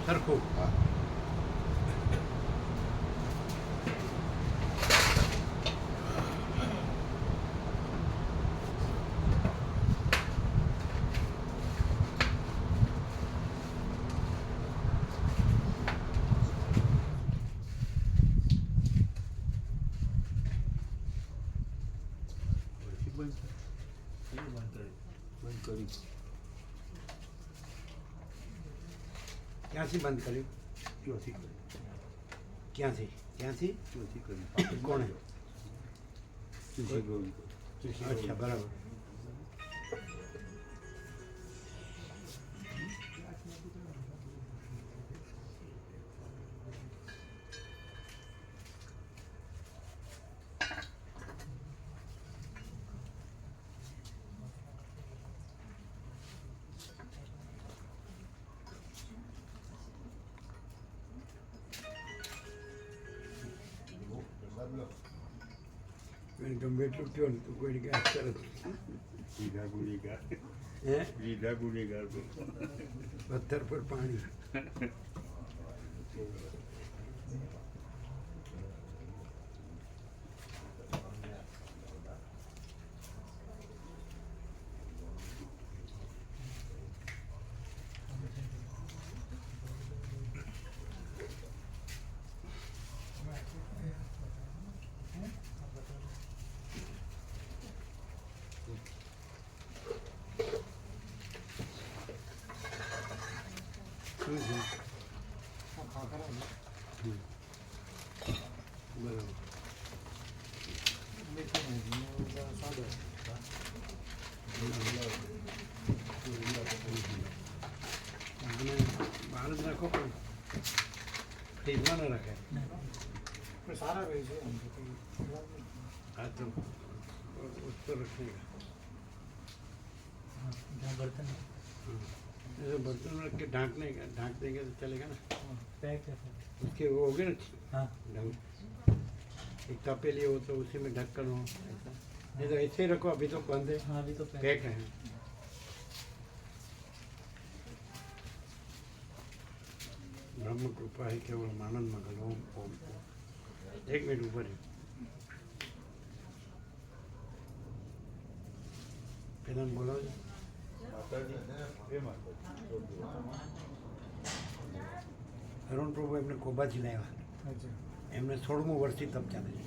સરખું. હા. ક્યાંથી બંધ કર્યું? ક્યાંથી ક્યાંથી કોણે? અચ્છા બરાબર. ગમે એટલું કયો ને તું કોઈની કાંઈ તરત હે પથ્થર પર પાણી. બરાબર. બહાર જ રાખો પણ ફ્રીજમાં ન રાખાય. સારા રહે છે હા તો उसको रखने का बर्तन जैसे बर्तन रख के ढाँक देंगे तो चलेगा ना. पैक है उसके वो हो गए ना हाँ ढंग. एक तपेली हो तो उसी में ढक्कन हो ऐसा. नहीं तो ऐसे ही रखो अभी तो बंद है हाँ अभी तो पैक है. ब्रह्म कृपा है केवल आनंद मंगल ओम ओम ओम. एक मिनट ऊपर है પેલા બોલાવજો. અરુણ પ્રભુ એમને કોબાથી લાવ્યા. अच्छा એમને 16મું વર્ષથી તપ ચાલે છે.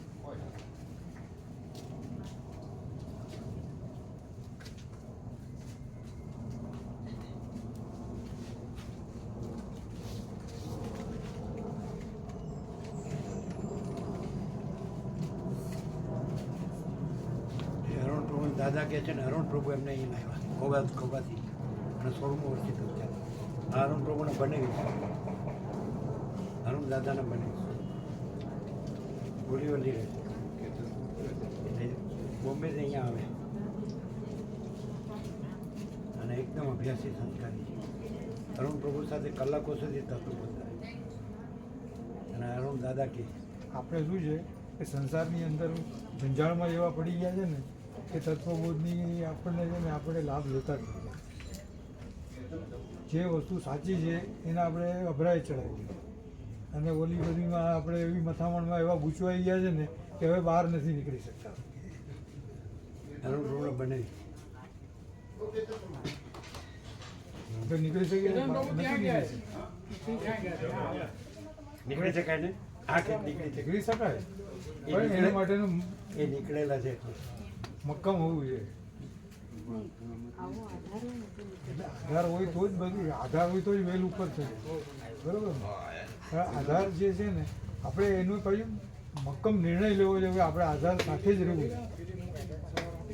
એ અરુણ પ્રભુ દાદા કહે છે ને અરુણ પ્રભુ એમને અહીં લાવ્યા કોબાથી અને 16મું વર્ષથી તપ ચાલે. આ અરુણ પ્રભુને બનાવી છે. અરુણ દાદાને બનાવી બોરીવલી રહે એટલે બોમ્બેથી અહીંયા આવે અને એકદમ અભ્યાસી સંસ્કારી છે. અરુણ પ્રભુ સાથે કલાકો સુધી તત્વ બોલતા અને અરુણ દાદા કે આપણે શું છે કે સંસારની અંદર જંજાળમાં એવા પડી ગયા છે ને કે તત્વબોધની આપણને છે ને આપણે લાભ લેતા જ નથી. જે વસ્તુ સાચી છે એના આપણે અભરાય ચડાવી અને ઓલી બધીમાં આપણે એવી મથામણમાં એવા ગૂંચવાઈ ગયા છે ને કે હવે બહાર નથી નીકળી શકતા. અરુણ પ્રભુને બનાવી તો નીકળી શકીએ નથી નીકળી શકતા. નીકળી શકાય ને હા કે નીકળી શકાય. નીકળી શકાય પણ એના માટેનું એ નીકળેલા છે મક્કમ હોવું જોઈએ. એટલે આધાર હોય તો જ બધું આધાર હોય તો જ વેલ ઉપર છે બરોબર ને? આધાર જે છે ને આપણે એનું કહ્યું મક્કમ નિર્ણય લેવો જોઈએ કે આપણે આધાર સાથે જ રહેવું છે.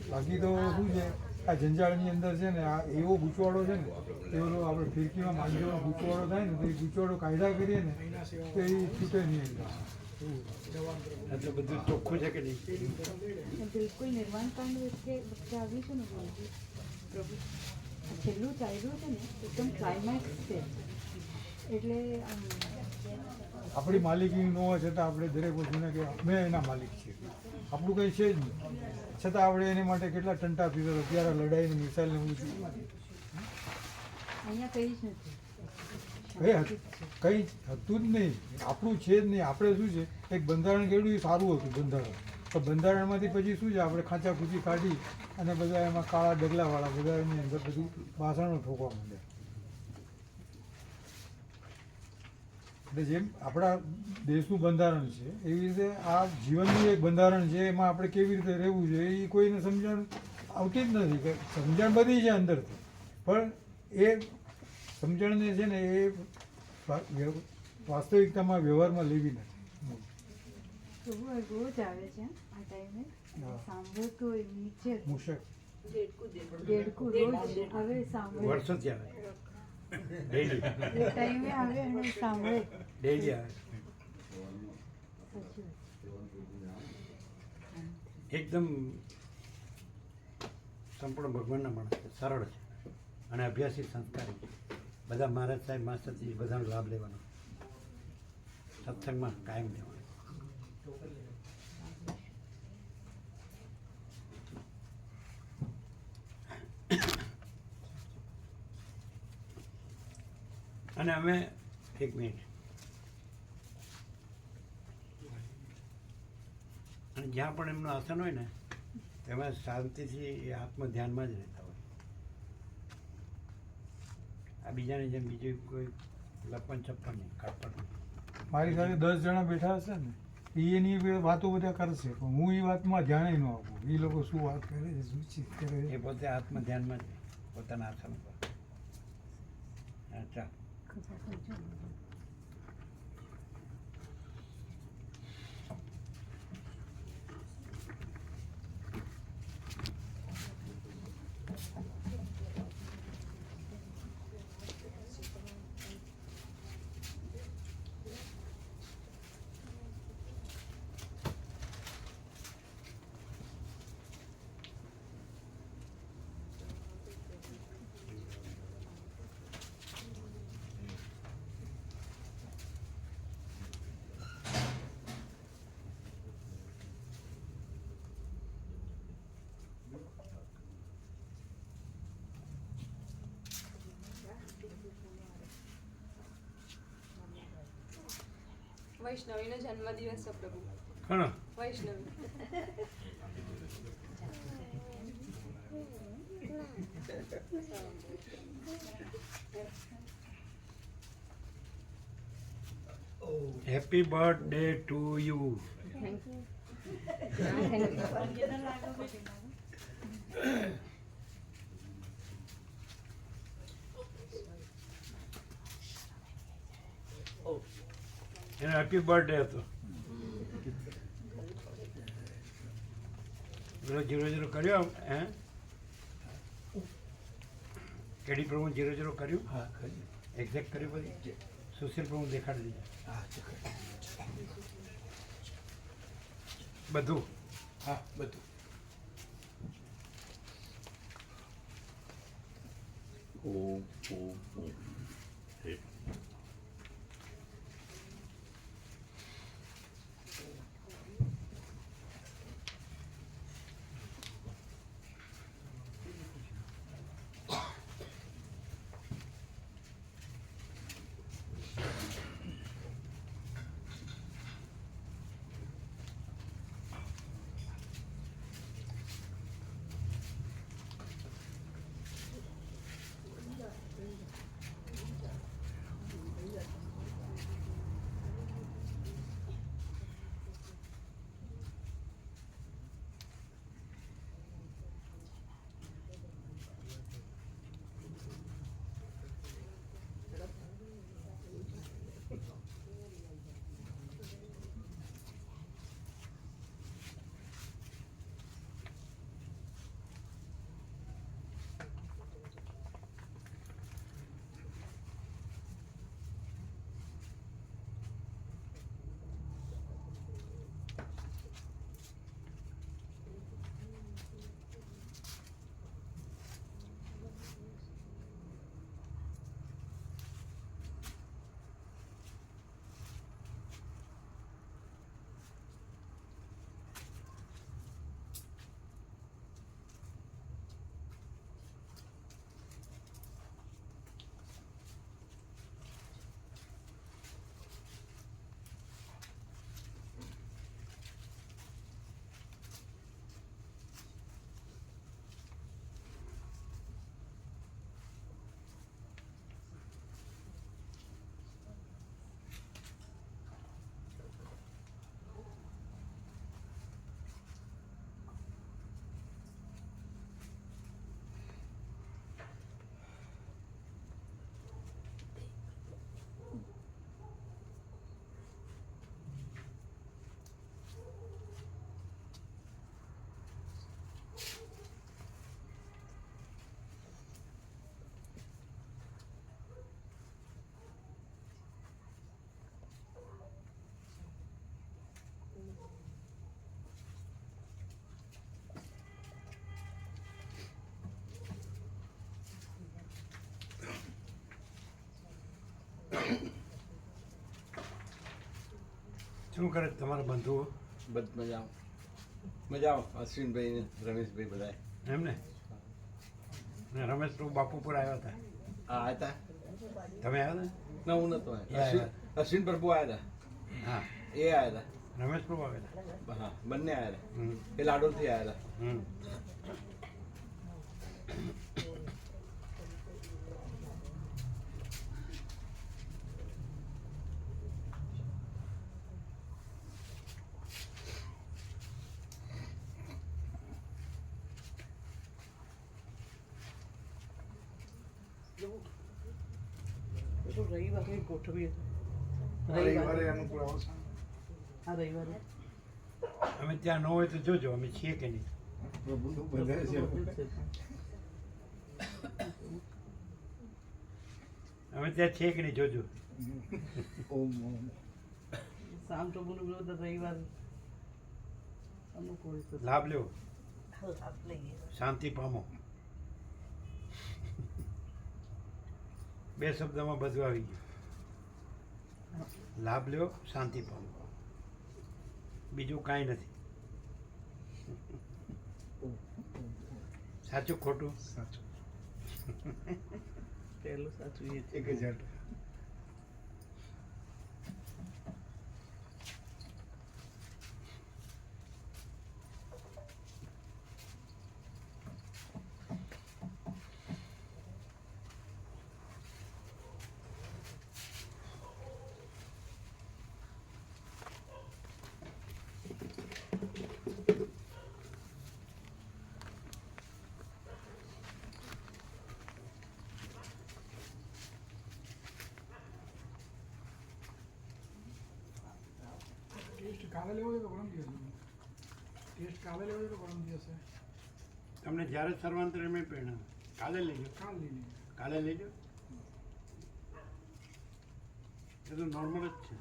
બાકી તો શું છે, આ જંજાળની અંદર છે ને આ એવો ગૂંચવાડો છે ને, એવો આપણે ફિરકીમાં માંગીનો ગૂંચવાડો થાય ને તો એ ગૂંચવાડો કાયદા કરીએ ને તો એ છૂટે નહીં અંદર. એટલે બધું ચોખ્ખું છે કે નહીં? બિલકુલ નિર્માણ કાંડ વચ્ચે આવ્યું છે ને પ્રભુ, આ છેલ્લું ચાલ્યું છે ને એકદમ ક્લાઇમેક્સ છે. એટલે આપણી માલિકી ન હોય છતાં આપણે દરેક વસ્તુને કે અમે એના માલિક છીએ, આપણું કંઈ છે જ નહીં, છતાં આપણે એની માટે કેટલા ટંટા પીધો અત્યારે લડાઈને મિસાઇલને બધું અહીંયા કંઈ જ નથી. કંઈ હતું જ નહીં, આપણું છે જ નહીં. આપણે શું છે, એક બંધારણ કેળવું એ સારું હતું બંધારણ, તો બંધારણમાંથી પછી શું છે, આપણે ખાંચાખૂચી કાઢી અને બધા એમાં કાળા ડગલાવાળા બધા એની અંદર બધું ભાષણો ઠોકવા માંડ્યા. એટલે જેમ આપણા દેશનું બંધારણ છે એવી રીતે આ જીવનનું એક બંધારણ છે, એમાં આપણે કેવી રીતે રહેવું જોઈએ એ કોઈને સમજણ આવતી જ નથી. કે સમજણ બધી છે અંદરથી, પણ એ સમજણને છે ને એ વાસ્તવિકતામાં વ્યવહારમાં લેવી નથી. પ્રભુ રોજ આવે છે આ ટાઈમે, સાંભળો તો નીચે મુશક દેડકું રોજ આવે સાંભળે, વર્ષોથી આવે, ડેઈલી એ ટાઈમે આવે અને સાંભળે. ડેઈલી આવે. સાચી વાત. એકદમ સંપૂર્ણ ભગવાનના માણસ છે, સરળ છે અને અભ્યાસી સંસ્કારી છે. બધા મહારાજ સાહેબ માસ્ટરથી બધાનો લાભ લેવાનો, સત્સંગમાં કાયમ લેવાનો. અને અમે એક મિનિટ, અને જ્યાં પણ એમનું આસન હોય ને તેમાં શાંતિથી એ આત્મ ધ્યાનમાં જ રહેતા હોય. આ બીજાની જેમ બીજું કોઈ લપન છપ્પન નહીં, કાપડ નહીં. મારી સાથે 10 જણા બેઠા હશે ને એની વાતો બધા કરશે, પણ હું એ વાતમાં ધ્યાને ન આપું. એ લોકો શું વાત કરે છે, શું ચીજ કરે એ છે. પોતે આત્મ ધ્યાનમાં જ રહે, પોતાના આસન પર. ચાલ. વૈષ્ણવીનો જન્મદિવસ છે પ્રભુ. કોનો? વૈષ્ણવી. Happy birthday to you. એનો હેપી બર્થડે હતો. પેલો 00 કર્યો હે? કેડી પ્રમુખ 00 કર્યું? હા કર્યું. એક્ઝેક્ટ કર્યું પછી સુશીલ પ્રમુખ દેખાડી દીધું બધું. હા બધું. ઓમ ઓમ ઓમ. શું કરે તમારા બંધુઓ? બધ મજામાં મજામાં. અશ્વિનભાઈ ને રમેશભાઈ બધા એમ ને? ને રમેશ પ્રભુ બાપુપુર આવ્યા હતા. આવ્યા હતા. તમે આવ્યા ના હું નતો એ આવ્યો. અશ્વિન પ્રભુ આવ્યા હતા? હા. હતા. એ આવ્યા રમેશ પ્રભુ આવ્યા હતા. હતા. હા બંને આવ્યા હતા. હમ. એ લાડોલથી આવ્યા હતા. હમ. રવિવારે ગોઠવીએ. રવિવારે અનુકૂળ આવશે. હા રવિવારે અમે ત્યાં ન હોય તો જોજો, અમે છીએ કે નહીં. પ્રભુનું બંધાય છે. અમે ત્યાં છીએ કે નહીં જોજો. ઓમ ઓમ. સામ પ્રભુનું વિરોધ રવિવાર અનુકૂળ છે. લાભ લ્યો, લાભ લઈએ. શાંતિ પામો. બે શબ્દમાં બધું આવી ગયું. લાભ લ્યો, શાંતિ પામો, બીજું કાંઈ નથી. સાચું ખોટું? સાચું. પહેલું સાચું એ છે. 1000. ટેસ્ટ કાલે લેવો છે તો પરમ દિવસે? ટેસ્ટ કાલે લેવો છે તો પરમ દિવસે? તમને જ્યારે સર્વાંતર એમ પહેણા કાલે લેજો. કાલ લઈ લઈએ. કાલે લેજો. એ તો નોર્મલ જ છે.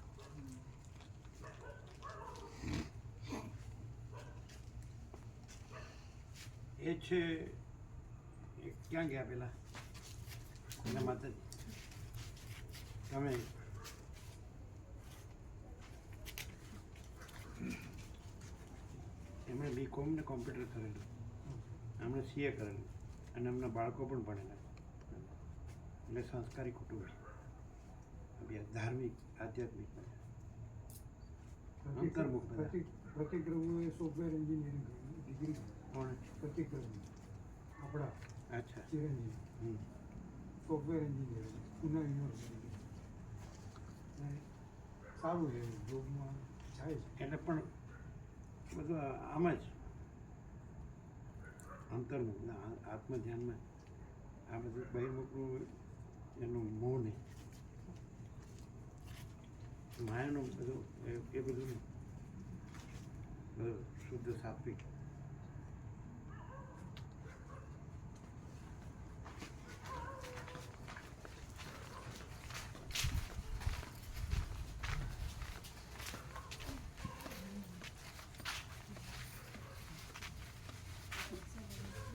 એ છે એ ક્યાં ગયા પેલા એના માતાજી? તમે એમણે BCom ને કોમ્પ્યુટર કરેલું, એમણે CA કરેલું અને એમના બાળકો પણ ભણેલા. એટલે સંસ્કારી કુટુંબ છે. અભ્યાસ ધાર્મિક આધ્યાત્મિક અંતર્મુખ બધા. પ્રતિક રઘુએ સોફ્ટવેર એન્જિનિયરિંગ ડિગ્રી. કોણ? પ્રતિક રઘુ આપણા અચ્છા. ચિરંજીવ હમ. Software engineer Pune university. સારું છે, જોબમાં જાય છે. એટલે પણ બધું આમ જ અંતર્મુખ આત્મ ધ્યાનમાં આ બધું બહિર્મુખનું એનું મોહ નહીં, માયાનું બધું એ બધું નહીં. બધું શુદ્ધ સાત્વિક